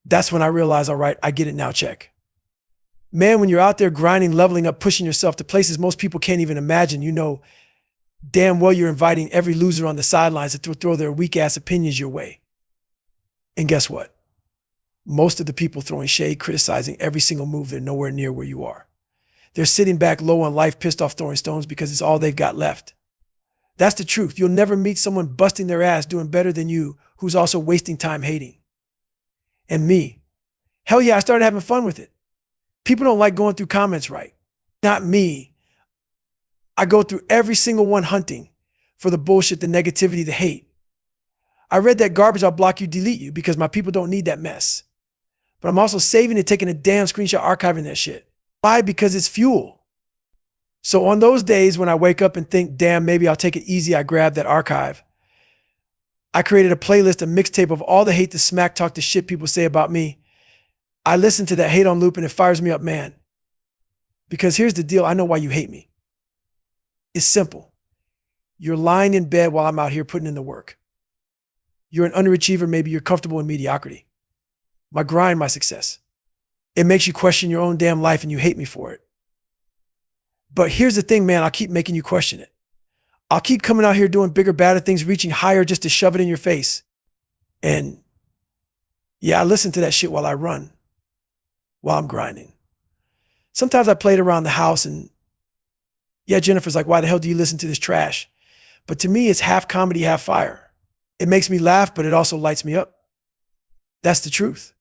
S1: That's when I realized, all right, I get it now, check. Man, when you're out there grinding, leveling up, pushing yourself to places most people can't even imagine, you know damn well you're inviting every loser on the sidelines to throw their weak-ass opinions your way. And guess what? Most of the people throwing shade, criticizing every single move, they're nowhere near where you are. They're sitting back low on life, pissed off, throwing stones because it's all they've got left. That's the truth. You'll never meet someone busting their ass doing better than you who's also wasting time hating. And me, hell yeah, I started having fun with it. People don't like going through comments right. Not me. I go through every single one hunting for the bullshit, the negativity, the hate. I read that garbage, I'll block you, delete you, because my people don't need that mess. But I'm also saving it, taking a damn screenshot, archiving that shit. Why? Because it's fuel. So on those days when I wake up and think, damn, maybe I'll take it easy, I grab that archive. I created a playlist, a mixtape of all the hate, the smack talk, the shit people say about me. I listen to that hate on loop and it fires me up, man. Because here's the deal, I know why you hate me. It's simple. You're lying in bed while I'm out here putting in the work. You're an underachiever, maybe you're comfortable in mediocrity. My grind, my success. It makes you question your own damn life and you hate me for it. But here's the thing, man, I'll keep making you question it. I'll keep coming out here doing bigger, badder things, reaching higher just to shove it in your face. And yeah, I listen to that shit while I run, while I'm grinding. Sometimes I play it around the house and yeah, Jennifer's like, why the hell do you listen to this trash? But to me, it's half comedy, half fire. It makes me laugh, but it also lights me up. That's the truth.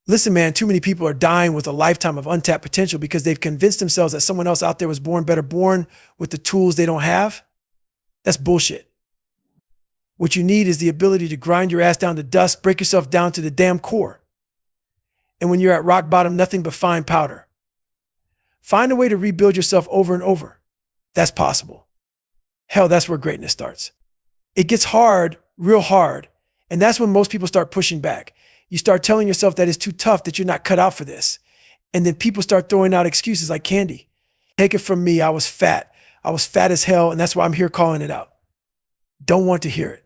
S1: Listen, man, too many people are dying with a lifetime of untapped potential because they've convinced themselves that someone else out there was born better, born with the tools they don't have. That's bullshit. What you need is the ability to grind your ass down to dust, break yourself down to the damn core. And when you're at rock bottom, nothing but fine powder. Find a way to rebuild yourself over and over. That's possible. Hell, that's where greatness starts. It gets hard, real hard, and that's when most people start pushing back. You start telling yourself that it's too tough, that you're not cut out for this. And then people start throwing out excuses like candy. Take it from me, I was fat. I was fat as hell, and that's why I'm here calling it out. Don't want to hear it.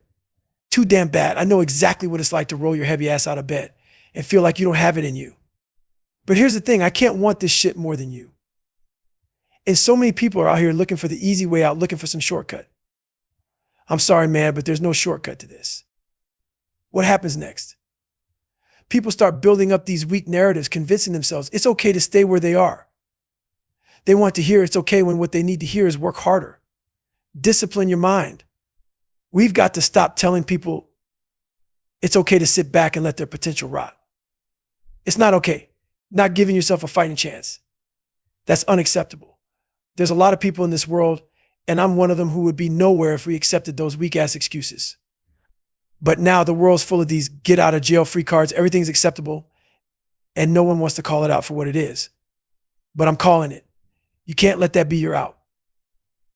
S1: Too damn bad. I know exactly what it's like to roll your heavy ass out of bed and feel like you don't have it in you. But here's the thing, I can't want this shit more than you. And so many people are out here looking for the easy way out, looking for some shortcut. I'm sorry, man, but there's no shortcut to this. What happens next? People start building up these weak narratives, convincing themselves it's okay to stay where they are. They want to hear it's okay when what they need to hear is work harder. Discipline your mind. We've got to stop telling people it's okay to sit back and let their potential rot. It's not okay. Not giving yourself a fighting chance. That's unacceptable. There's a lot of people in this world, and I'm one of them, who would be nowhere if we accepted those weak-ass excuses. But now the world's full of these get-out-of-jail-free cards. Everything's acceptable, and no one wants to call it out for what it is. But I'm calling it. You can't let that be your out.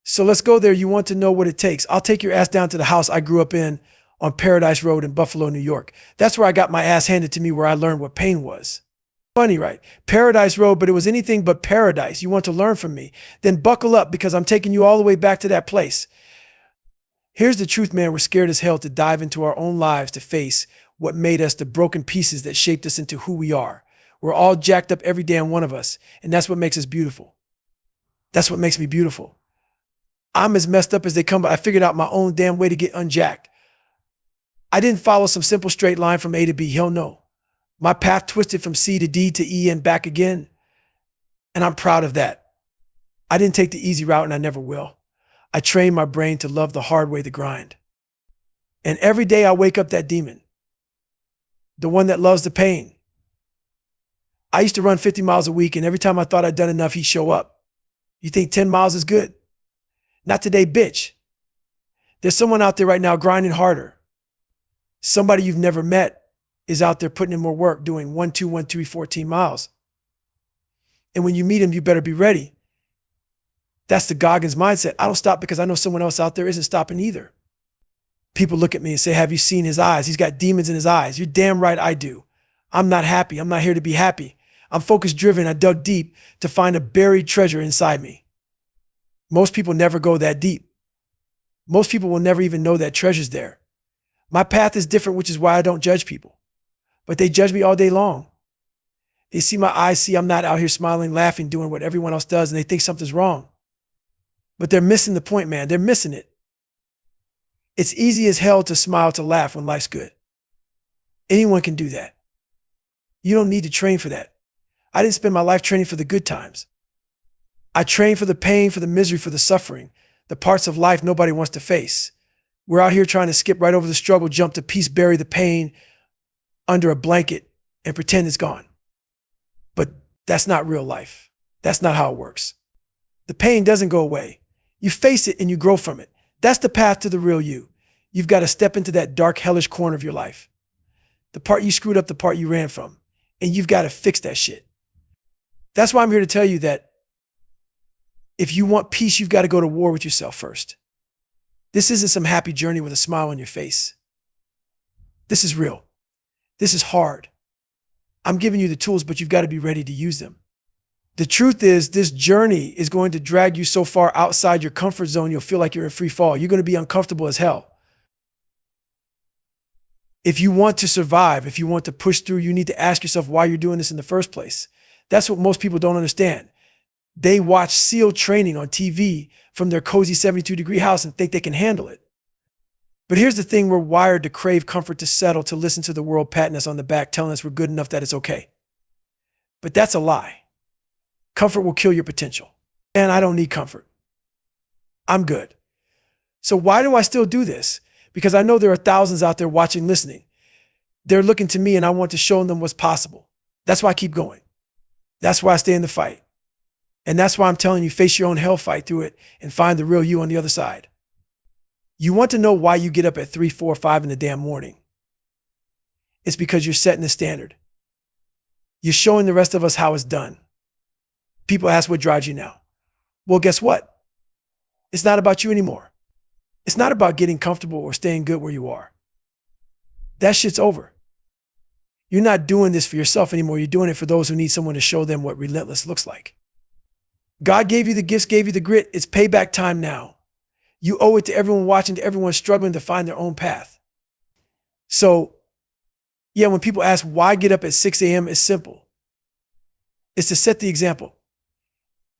S1: So let's go there. You want to know what it takes. I'll take your ass down to the house I grew up in on Paradise Road in Buffalo, New York. That's where I got my ass handed to me, where I learned what pain was. Funny, right? Paradise Road, but it was anything but paradise. You want to learn from me? Then buckle up, because I'm taking you all the way back to that place. Here's the truth, man. We're scared as hell to dive into our own lives, to face what made us, the broken pieces that shaped us into who we are. We're all jacked up, every damn one of us. And that's what makes us beautiful. That's what makes me beautiful. I'm as messed up as they come, but I figured out my own damn way to get unjacked. I didn't follow some simple straight line from A to B. Hell no. My path twisted from C to D to E and back again. And I'm proud of that. I didn't take the easy route, and I never will. I trained my brain to love the hard way, the grind. And every day I wake up that demon, the one that loves the pain. I used to run 50 miles a week, and every time I thought I'd done enough, he'd show up. You think 10 miles is good? Not today, bitch. There's someone out there right now grinding harder. Somebody you've never met is out there putting in more work, doing 1, 2, 1, 3, 14 miles. And when you meet him, you better be ready. That's the Goggins mindset. I don't stop because I know someone else out there isn't stopping either. People look at me and say, have you seen his eyes? He's got demons in his eyes. You're damn right I do. I'm not happy. I'm not here to be happy. I'm focus driven. I dug deep to find a buried treasure inside me. Most people never go that deep. Most people will never even know that treasure's there. My path is different, which is why I don't judge people. But they judge me all day long. They see my eyes, see I'm not out here smiling, laughing, doing what everyone else does, and they think something's wrong. But they're missing the point, man. They're missing it. It's easy as hell to smile, to laugh when life's good. Anyone can do that. You don't need to train for that. I didn't spend my life training for the good times. I trained for the pain, for the misery, for the suffering, the parts of life nobody wants to face. We're out here trying to skip right over the struggle, jump to peace, bury the pain under a blanket and pretend it's gone. But that's not real life. That's not how it works. The pain doesn't go away. You face it and you grow from it. That's the path to the real you. You've got to step into that dark, hellish corner of your life. The part you screwed up, the part you ran from. And you've got to fix that shit. That's why I'm here to tell you that if you want peace, you've got to go to war with yourself first. This isn't some happy journey with a smile on your face. This is real. This is hard. I'm giving you the tools, but you've got to be ready to use them. The truth is, this journey is going to drag you so far outside your comfort zone, you'll feel like you're in free fall. You're going to be uncomfortable as hell. If you want to survive, if you want to push through, you need to ask yourself why you're doing this in the first place. That's what most people don't understand. They watch SEAL training on TV from their cozy 72-degree house and think they can handle it. But here's the thing, we're wired to crave comfort, to settle, to listen to the world patting us on the back, telling us we're good enough, that it's okay. But that's a lie. Comfort will kill your potential. And I don't need comfort. I'm good. So why do I still do this? Because I know there are thousands out there watching, listening. They're looking to me and I want to show them what's possible. That's why I keep going. That's why I stay in the fight. And that's why I'm telling you, face your own hell, fight through it, and find the real you on the other side. You want to know why you get up at 3, 4, 5 in the damn morning. It's because you're setting the standard. You're showing the rest of us how it's done. People ask, what drives you now? Well, guess what? It's not about you anymore. It's not about getting comfortable or staying good where you are. That shit's over. You're not doing this for yourself anymore. You're doing it for those who need someone to show them what relentless looks like. God gave you the gifts, gave you the grit. It's payback time now. You owe it to everyone watching, to everyone struggling to find their own path. So, yeah, when people ask why get up at 6 a.m., it's simple. It's to set the example.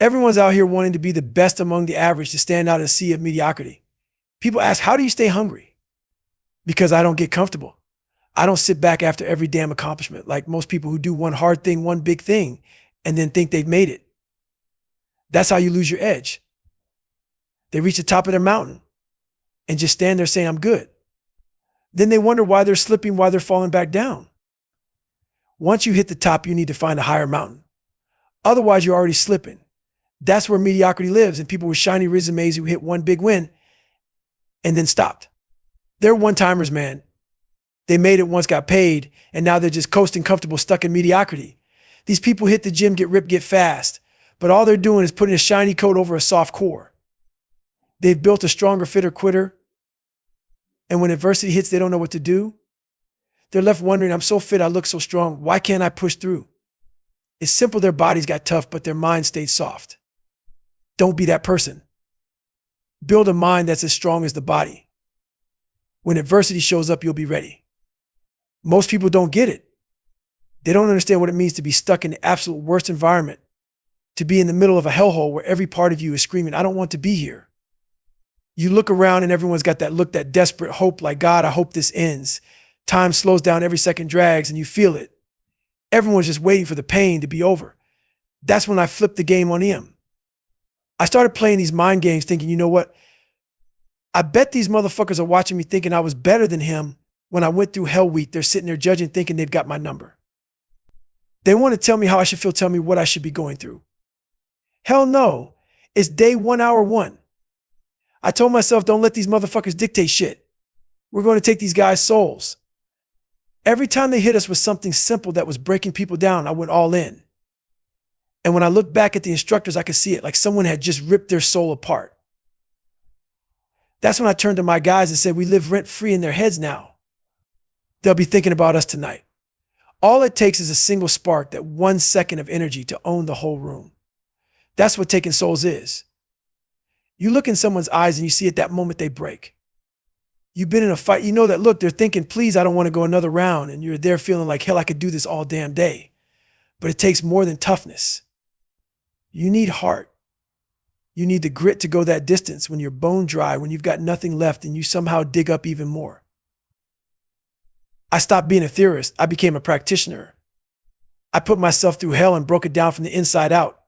S1: Everyone's out here wanting to be the best among the average, to stand out in a sea of mediocrity. People ask, how do you stay hungry? Because I don't get comfortable. I don't sit back after every damn accomplishment like most people who do one hard thing, one big thing, and then think they've made it. That's how you lose your edge. They reach the top of their mountain and just stand there saying, I'm good. Then they wonder why they're slipping, why they're falling back down. Once you hit the top, you need to find a higher mountain. Otherwise, you're already slipping. That's where mediocrity lives, and people with shiny resumes who hit one big win and then stopped. They're one-timers, man. They made it once, got paid, and now they're just coasting comfortable, stuck in mediocrity. These people hit the gym, get ripped, get fast, but all they're doing is putting a shiny coat over a soft core. They've built a stronger, fitter quitter, and when adversity hits, they don't know what to do. They're left wondering, I'm so fit, I look so strong, why can't I push through? It's simple, their bodies got tough, but their mind stayed soft. Don't be that person. Build a mind that's as strong as the body. When adversity shows up, you'll be ready. Most people don't get it. They don't understand what it means to be stuck in the absolute worst environment, to be in the middle of a hellhole where every part of you is screaming, I don't want to be here. You look around and everyone's got that look, that desperate hope, like, God, I hope this ends. Time slows down, every second drags, and you feel it. Everyone's just waiting for the pain to be over. That's when I flipped the game on him. I started playing these mind games thinking, you know what? I bet these motherfuckers are watching me thinking I was better than him when I went through hell week. They're sitting there judging, thinking they've got my number. They want to tell me how I should feel, tell me what I should be going through. Hell no. It's day 1, hour 1. I told myself, don't let these motherfuckers dictate shit. We're going to take these guys' souls. Every time they hit us with something simple that was breaking people down, I went all in. And when I looked back at the instructors, I could see it like someone had just ripped their soul apart. That's when I turned to my guys and said, we live rent-free in their heads now. They'll be thinking about us tonight. All it takes is a single spark, that 1 second of energy to own the whole room. That's what taking souls is. You look in someone's eyes and you see at that moment they break. You've been in a fight, you know that look, they're thinking, please, I don't want to go another round. And you're there feeling like, hell, I could do this all damn day. But it takes more than toughness. You need heart. You need the grit to go that distance when you're bone dry, when you've got nothing left and you somehow dig up even more. I stopped being a theorist. I became a practitioner. I put myself through hell and broke it down from the inside out.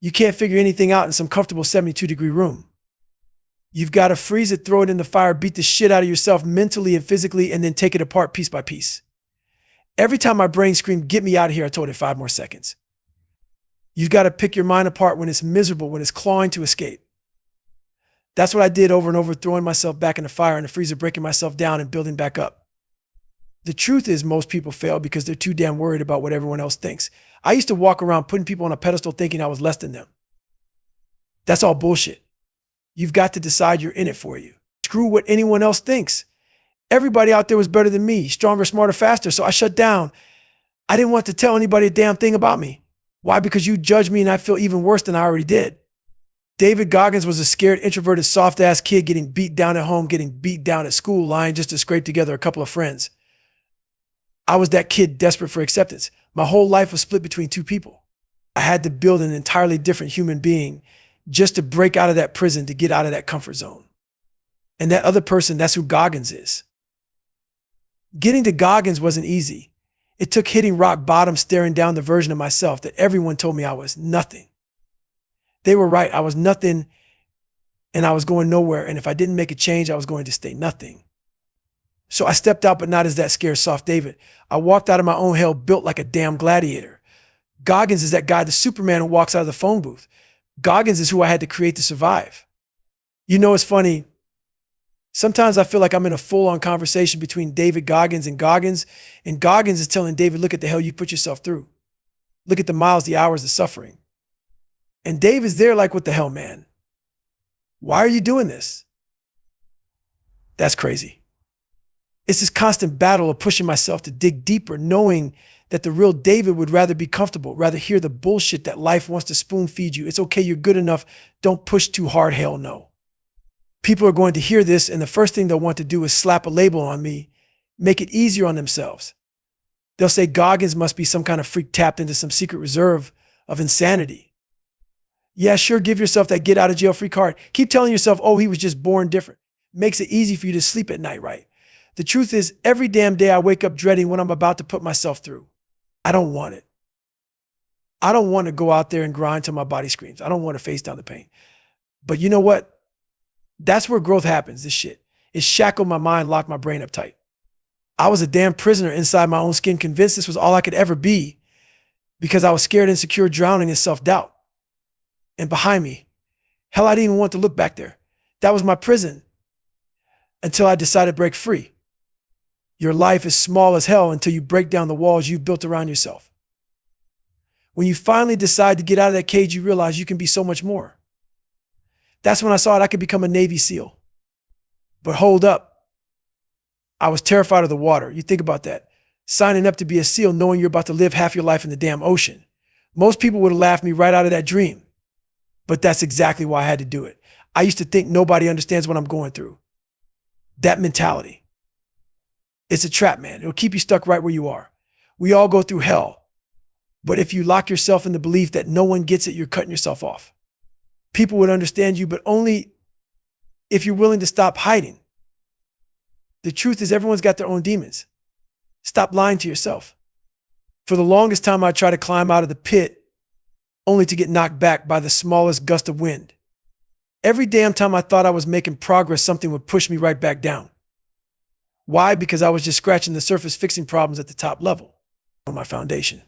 S1: You can't figure anything out in some comfortable 72-degree room. You've got to freeze it, throw it in the fire, beat the shit out of yourself mentally and physically, and then take it apart piece by piece. Every time my brain screamed, get me out of here, I told it 5 more seconds. You've got to pick your mind apart when it's miserable, when it's clawing to escape. That's what I did over and over, throwing myself back in the fire and the freezer, breaking myself down and building back up. The truth is most people fail because they're too damn worried about what everyone else thinks. I used to walk around putting people on a pedestal thinking I was less than them. That's all bullshit. You've got to decide you're in it for you. Screw what anyone else thinks. Everybody out there was better than me, stronger, smarter, faster, so I shut down. I didn't want to tell anybody a damn thing about me. Why? Because you judged me and I feel even worse than I already did. David Goggins was a scared, introverted, soft-ass kid getting beat down at home, getting beat down at school, lying just to scrape together a couple of friends. I was that kid desperate for acceptance. My whole life was split between two people. I had to build an entirely different human being just to break out of that prison, to get out of that comfort zone. And that other person, that's who Goggins is. Getting to Goggins wasn't easy. It took hitting rock bottom, staring down the version of myself that everyone told me I was nothing. They were right. I was nothing and I was going nowhere. And if I didn't make a change, I was going to stay nothing. So I stepped out, but not as that scared soft David. I walked out of my own hell built like a damn gladiator. Goggins is that guy, the Superman who walks out of the phone booth. Goggins is who I had to create to survive. You know, it's funny. Sometimes I feel like I'm in a full-on conversation between David Goggins, and Goggins is telling David, look at the hell you put yourself through. Look at the miles, the hours, the suffering. And Dave is there like, what the hell, man? Why are you doing this? That's crazy. It's this constant battle of pushing myself to dig deeper, knowing that the real David would rather be comfortable, rather hear the bullshit that life wants to spoon feed you. It's okay, you're good enough. Don't push too hard, hell no. People are going to hear this, and the first thing they'll want to do is slap a label on me, make it easier on themselves. They'll say Goggins must be some kind of freak tapped into some secret reserve of insanity. Yeah, sure, give yourself that get out of jail free card. Keep telling yourself, oh, he was just born different. Makes it easy for you to sleep at night, right? The truth is, every damn day I wake up dreading what I'm about to put myself through. I don't want it. I don't want to go out there and grind till my body screams. I don't want to face down the pain. But you know what? That's where growth happens, this shit. It shackled my mind, locked my brain up tight. I was a damn prisoner inside my own skin, convinced this was all I could ever be because I was scared, insecure, drowning in self-doubt. And behind me, hell, I didn't even want to look back there. That was my prison until I decided to break free. Your life is small as hell until you break down the walls you've built around yourself. When you finally decide to get out of that cage, you realize you can be so much more. That's when I saw it. I could become a Navy SEAL. But hold up. I was terrified of the water. You think about that. Signing up to be a SEAL knowing you're about to live half your life in the damn ocean. Most people would have laughed me right out of that dream. But that's exactly why I had to do it. I used to think nobody understands what I'm going through. That mentality. It's a trap, man. It'll keep you stuck right where you are. We all go through hell. But if you lock yourself in the belief that no one gets it, you're cutting yourself off. People would understand you, but only if you're willing to stop hiding. The truth is everyone's got their own demons. Stop lying to yourself. For the longest time, I tried to climb out of the pit only to get knocked back by the smallest gust of wind. Every damn time I thought I was making progress, something would push me right back down. Why? Because I was just scratching the surface, fixing problems at the top level on my foundation.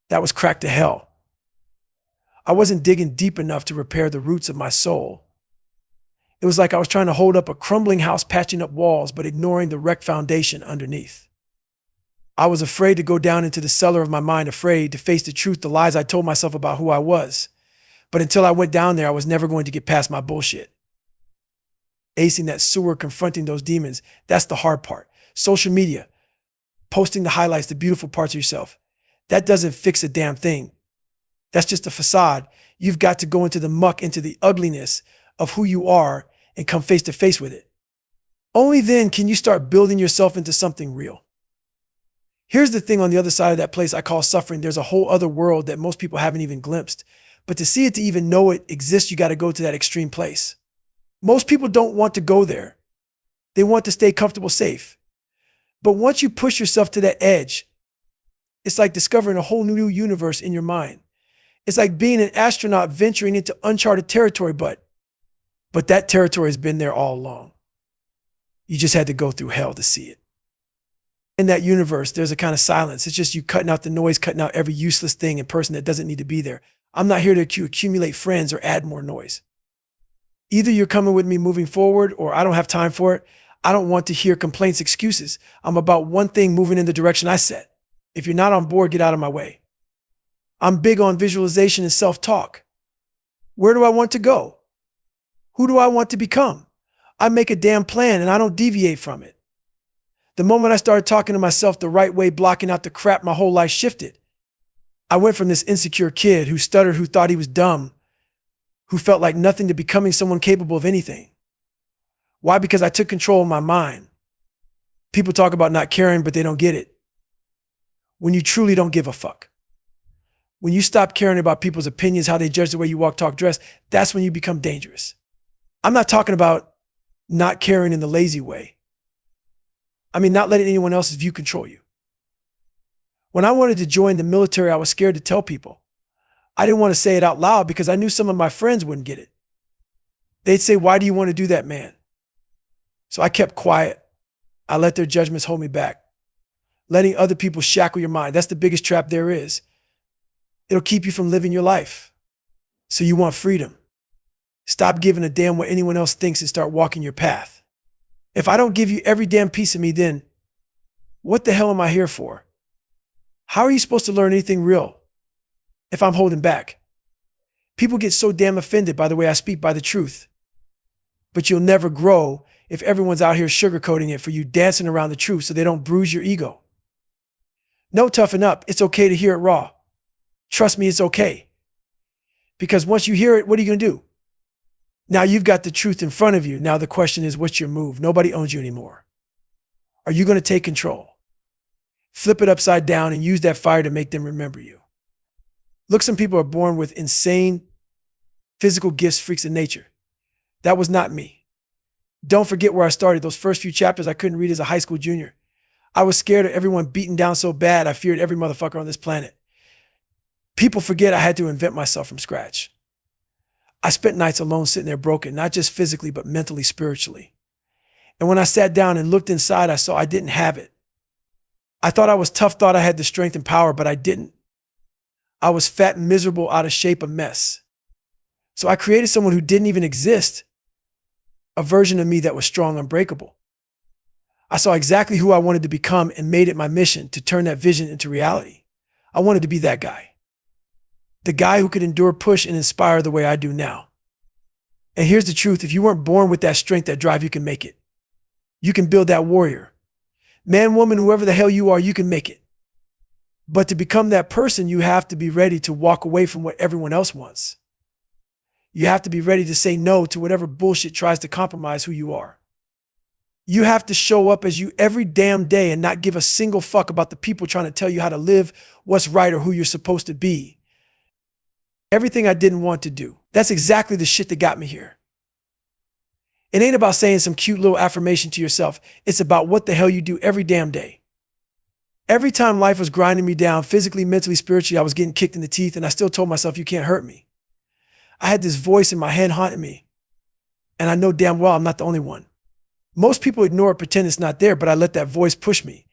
S1: That was cracked to hell. I wasn't digging deep enough to repair the roots of my soul. It was like I was trying to hold up a crumbling house, patching up walls, but ignoring the wrecked foundation underneath. I was afraid to go down into the cellar of my mind, afraid to face the truth, the lies I told myself about who I was. But until I went down there, I was never going to get past my bullshit. Acing that sewer, confronting those demons, that's the hard part. Social media, posting the highlights, the beautiful parts of yourself, that doesn't fix a damn thing. That's just a facade. You've got to go into the muck, into the ugliness of who you are and come face to face with it. Only then can you start building yourself into something real. Here's the thing on the other side of that place I call suffering. There's a whole other world that most people haven't even glimpsed. But to see it, to even know it exists, you got to go to that extreme place. Most people don't want to go there. They want to stay comfortable, safe. But once you push yourself to that edge, it's like discovering a whole new universe in your mind. It's like being an astronaut venturing into uncharted territory, but that territory has been there all along. You just had to go through hell to see it. In that universe, there's a kind of silence. It's just you cutting out the noise, cutting out every useless thing and person that doesn't need to be there. I'm not here to accumulate friends or add more noise. Either you're coming with me moving forward or I don't have time for it. I don't want to hear complaints, excuses. I'm about one thing, moving in the direction I set. If you're not on board, get out of my way. I'm big on visualization and self-talk. Where do I want to go? Who do I want to become? I make a damn plan and I don't deviate from it. The moment I started talking to myself the right way, blocking out the crap, my whole life shifted. I went from this insecure kid who stuttered, who thought he was dumb, who felt like nothing, to becoming someone capable of anything. Why? Because I took control of my mind. People talk about not caring, but they don't get it. When you truly don't give a fuck. When you stop caring about people's opinions, how they judge the way you walk, talk, dress, that's when you become dangerous. I'm not talking about not caring in the lazy way. I mean, not letting anyone else's view control you. When I wanted to join the military, I was scared to tell people. I didn't want to say it out loud because I knew some of my friends wouldn't get it. They'd say, "Why do you want to do that, man?" So I kept quiet. I let their judgments hold me back. Letting other people shackle your mind, that's the biggest trap there is. It'll keep you from living your life. So you want freedom. Stop giving a damn what anyone else thinks and start walking your path. If I don't give you every damn piece of me, then what the hell am I here for? How are you supposed to learn anything real if I'm holding back? People get so damn offended by the way I speak, by the truth. But you'll never grow if everyone's out here sugarcoating it for you, dancing around the truth so they don't bruise your ego. No, toughen up. It's okay to hear it raw. Trust me, it's okay. Because once you hear it, what are you going to do? Now you've got the truth in front of you. Now the question is, what's your move? Nobody owns you anymore. Are you going to take control? Flip it upside down and use that fire to make them remember you. Look, some people are born with insane physical gifts, freaks of nature. That was not me. Don't forget where I started. Those first few chapters I couldn't read as a high school junior. I was scared of everyone beaten down so bad I feared every motherfucker on this planet. People forget I had to invent myself from scratch. I spent nights alone sitting there broken, not just physically, but mentally, spiritually. And when I sat down and looked inside, I saw I didn't have it. I thought I was tough, thought I had the strength and power, but I didn't. I was fat, miserable, out of shape, a mess. So I created someone who didn't even exist, a version of me that was strong, unbreakable. I saw exactly who I wanted to become and made it my mission to turn that vision into reality. I wanted to be that guy. The guy who could endure, push, and inspire the way I do now. And here's the truth. If you weren't born with that strength, that drive, you can make it. You can build that warrior. Man, woman, whoever the hell you are, you can make it. But to become that person, you have to be ready to walk away from what everyone else wants. You have to be ready to say no to whatever bullshit tries to compromise who you are. You have to show up as you every damn day and not give a single fuck about the people trying to tell you how to live, what's right, or who you're supposed to be. Everything I didn't want to do. That's exactly the shit that got me here. It ain't about saying some cute little affirmation to yourself. It's about what the hell you do every damn day. Every time life was grinding me down, physically, mentally, spiritually, I was getting kicked in the teeth, and I still told myself, you can't hurt me. I had this voice in my head haunting me, and I know damn well I'm not the only one. Most people ignore it, pretend it's not there, but I let that voice push me.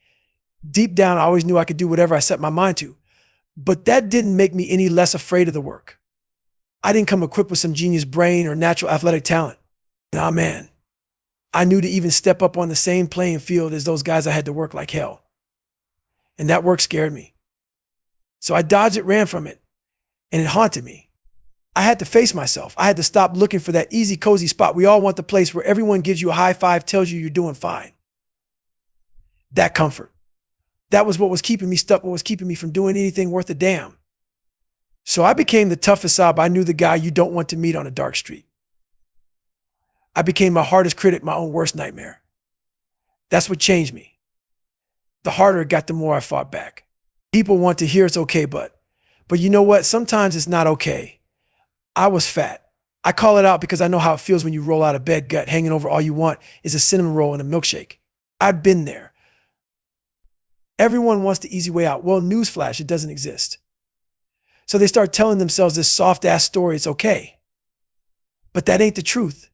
S1: Deep down, I always knew I could do whatever I set my mind to. But that didn't make me any less afraid of the work. I didn't come equipped with some genius brain or natural athletic talent. Nah, man. I knew to even step up on the same playing field as those guys, I had to work like hell. And that work scared me. So I dodged it, ran from it, and it haunted me. I had to face myself. I had to stop looking for that easy, cozy spot. We all want the place where everyone gives you a high five, tells you you're doing fine. That comfort. That was what was keeping me stuck, what was keeping me from doing anything worth a damn. So I became the toughest sob. I knew, the guy you don't want to meet on a dark street. I became my hardest critic, my own worst nightmare. That's what changed me. The harder it got, the more I fought back. People want to hear it's okay, but you know what? Sometimes it's not okay. I was fat. I call it out because I know how it feels when you roll out of bed, gut hanging over, all you want is a cinnamon roll and a milkshake. I've been there. Everyone wants the easy way out. Well, newsflash, it doesn't exist. So they start telling themselves this soft-ass story, it's okay. But that ain't the truth.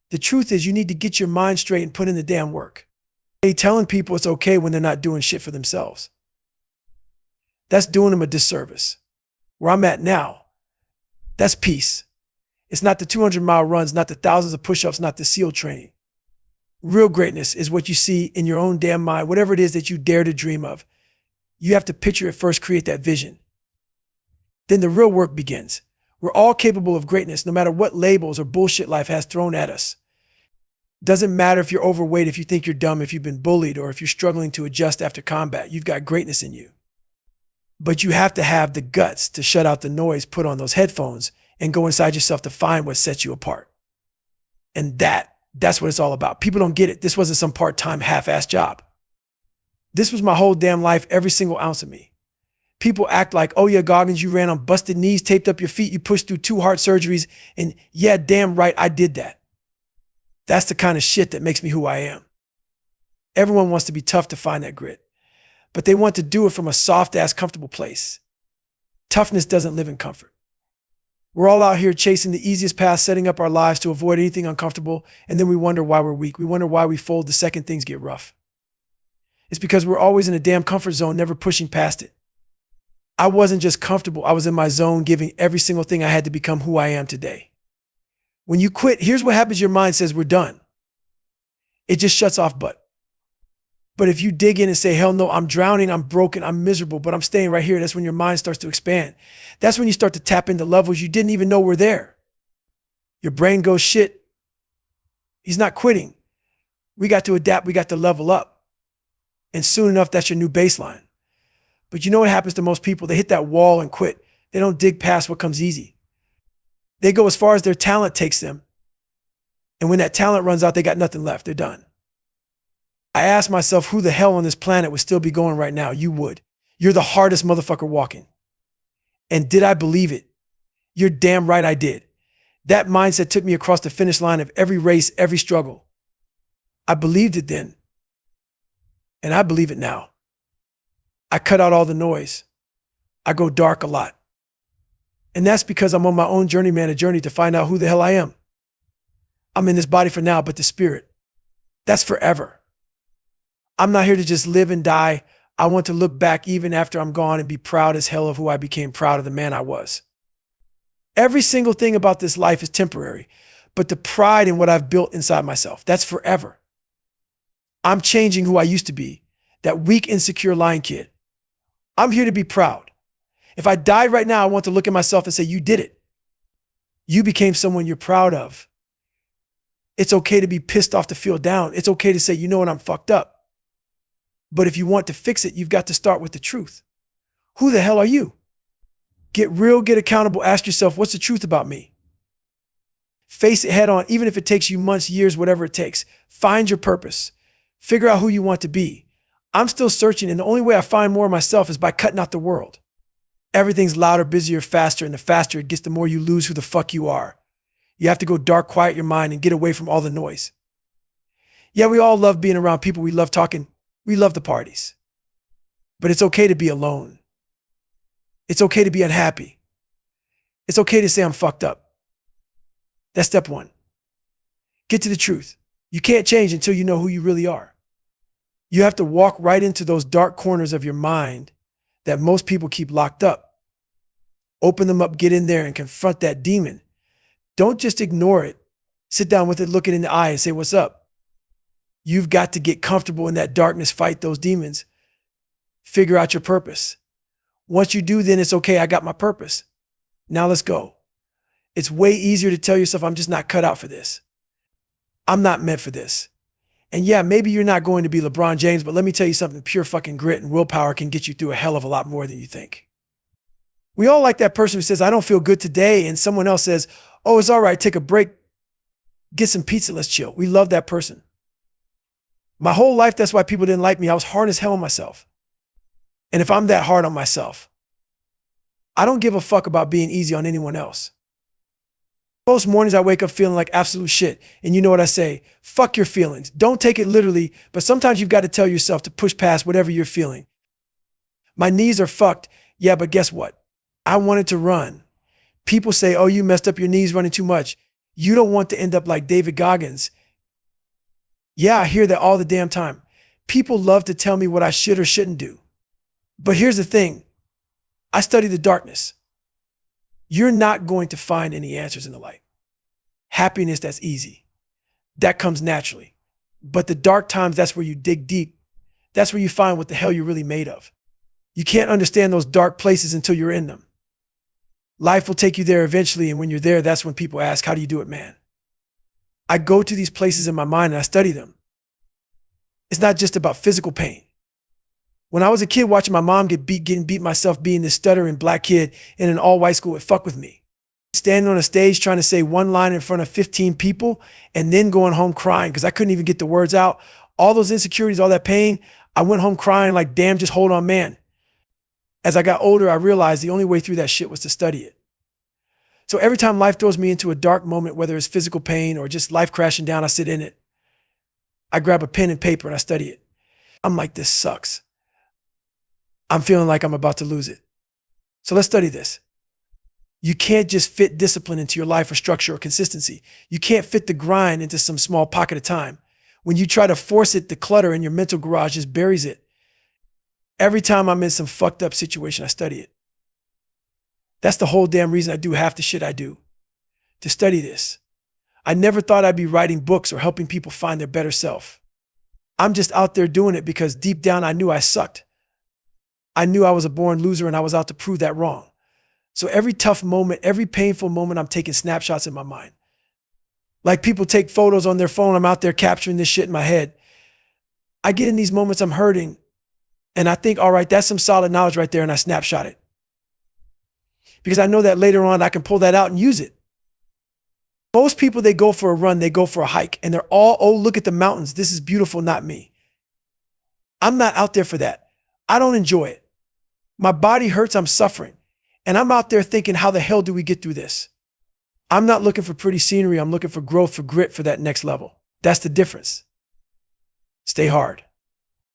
S1: The truth is you need to get your mind straight and put in the damn work. They telling people it's okay when they're not doing shit for themselves. That's doing them a disservice. Where I'm at now, that's peace. It's not the 200-mile runs, not the thousands of push-ups, not the SEAL training. Real greatness is what you see in your own damn mind, whatever it is that you dare to dream of. You have to picture it first, create that vision. Then the real work begins. We're all capable of greatness, no matter what labels or bullshit life has thrown at us. Doesn't matter if you're overweight, if you think you're dumb, if you've been bullied, or if you're struggling to adjust after combat. You've got greatness in you. But you have to have the guts to shut out the noise, put on those headphones, and go inside yourself to find what sets you apart. And that's what it's all about. People don't get it. This wasn't some part-time, half-assed job. This was my whole damn life, every single ounce of me. People act like, oh yeah, Goggins, you ran on busted knees, taped up your feet, you pushed through 2 heart surgeries, and yeah, damn right, I did that. That's the kind of shit that makes me who I am. Everyone wants to be tough to find that grit, but they want to do it from a soft-ass, comfortable place. Toughness doesn't live in comfort. We're all out here chasing the easiest path, setting up our lives to avoid anything uncomfortable, and then we wonder why we're weak. We wonder why we fold the second things get rough. It's because we're always in a damn comfort zone, never pushing past it. I wasn't just comfortable, I was in my zone, giving every single thing I had to become who I am today. When you quit, here's what happens. Your mind says, we're done. It just shuts off but if you dig in and say, hell no, I'm drowning, I'm broken, I'm miserable, but I'm staying right here, that's when your mind starts to expand. That's when you start to tap into levels you didn't even know were there. Your brain goes, shit, he's not quitting. We got to adapt, we got to level up. And soon enough, that's your new baseline. But you know what happens to most people? They hit that wall and quit. They don't dig past what comes easy. They go as far as their talent takes them. And when that talent runs out, they got nothing left. They're done. I asked myself, who the hell on this planet would still be going right now? You would. You're the hardest motherfucker walking. And did I believe it? You're damn right I did. That mindset took me across the finish line of every race, every struggle. I believed it then. And I believe it now. I cut out all the noise. I go dark a lot. And that's because I'm on my own journey, man, a journey to find out who the hell I am. I'm in this body for now, but the spirit, that's forever. I'm not here to just live and die. I want to look back even after I'm gone and be proud as hell of who I became, proud of the man I was. Every single thing about this life is temporary, but the pride in what I've built inside myself, that's forever. I'm changing who I used to be, that weak, insecure lion kid. I'm here to be proud. If I died right now, I want to look at myself and say, you did it. You became someone you're proud of. It's okay to be pissed off, to feel down. It's okay to say, you know what, I'm fucked up. But if you want to fix it, you've got to start with the truth. Who the hell are you? Get real, get accountable. Ask yourself, what's the truth about me? Face it head on, even if it takes you months, years, whatever it takes. Find your purpose. Figure out who you want to be. I'm still searching, and the only way I find more of myself is by cutting out the world. Everything's louder, busier, faster, and the faster it gets, the more you lose who the fuck you are. You have to go dark, quiet your mind, and get away from all the noise. Yeah, we all love being around people. We love talking. We love the parties. But it's okay to be alone. It's okay to be unhappy. It's okay to say I'm fucked up. That's step one. Get to the truth. You can't change until you know who you really are. You have to walk right into those dark corners of your mind that most people keep locked up. Open them up, get in there and confront that demon. Don't just ignore it. Sit down with it, look it in the eye and say, what's up? You've got to get comfortable in that darkness, fight those demons, figure out your purpose. Once you do, then it's okay, I got my purpose. Now let's go. It's way easier to tell yourself, I'm just not cut out for this. I'm not meant for this. And yeah, maybe you're not going to be LeBron James, but let me tell you something, pure fucking grit and willpower can get you through a hell of a lot more than you think. We all like that person who says, I don't feel good today, and someone else says, oh, it's all right, take a break, get some pizza, let's chill. We love that person. My whole life, that's why people didn't like me. I was hard as hell on myself. And if I'm that hard on myself, I don't give a fuck about being easy on anyone else. Most mornings I wake up feeling like absolute shit. And you know what I say? Fuck your feelings. Don't take it literally, but sometimes you've got to tell yourself to push past whatever you're feeling. My knees are fucked. Yeah, but guess what? I wanted to run. People say, oh, you messed up your knees running too much. You don't want to end up like David Goggins. Yeah, I hear that all the damn time. People love to tell me what I should or shouldn't do. But here's the thing. I study the darkness. You're not going to find any answers in the light. Happiness, that's easy. That comes naturally. But the dark times, that's where you dig deep. That's where you find what the hell you're really made of. You can't understand those dark places until you're in them. Life will take you there eventually, and when you're there, that's when people ask, how do you do it, man? I go to these places in my mind and I study them. It's not just about physical pain. When I was a kid watching my mom getting beat myself being this stuttering black kid in an all-white school, it fucked with me. Standing on a stage trying to say one line in front of 15 people and then going home crying because I couldn't even get the words out. All those insecurities, all that pain, I went home crying like, damn, just hold on, man. As I got older, I realized the only way through that shit was to study it. So every time life throws me into a dark moment, whether it's physical pain or just life crashing down, I sit in it. I grab a pen and paper and I study it. I'm like, this sucks. I'm feeling like I'm about to lose it. So let's study this. You can't just fit discipline into your life or structure or consistency. You can't fit the grind into some small pocket of time. When you try to force it, the clutter in your mental garage just buries it. Every time I'm in some fucked up situation, I study it. That's the whole damn reason I do half the shit I do, to study this. I never thought I'd be writing books or helping people find their better self. I'm just out there doing it because deep down I knew I sucked. I knew I was a born loser and I was out to prove that wrong. So every tough moment, every painful moment, I'm taking snapshots in my mind. Like people take photos on their phone, I'm out there capturing this shit in my head. I get in these moments I'm hurting and I think, all right, that's some solid knowledge right there, and I snapshot it. Because I know that later on I can pull that out and use it. Most people, they go for a run, they go for a hike, and they're all, oh, look at the mountains. This is beautiful, not me. I'm not out there for that. I don't enjoy it. My body hurts, I'm suffering. And I'm out there thinking, how the hell do we get through this? I'm not looking for pretty scenery. I'm looking for growth, for grit, for that next level. That's the difference. Stay hard.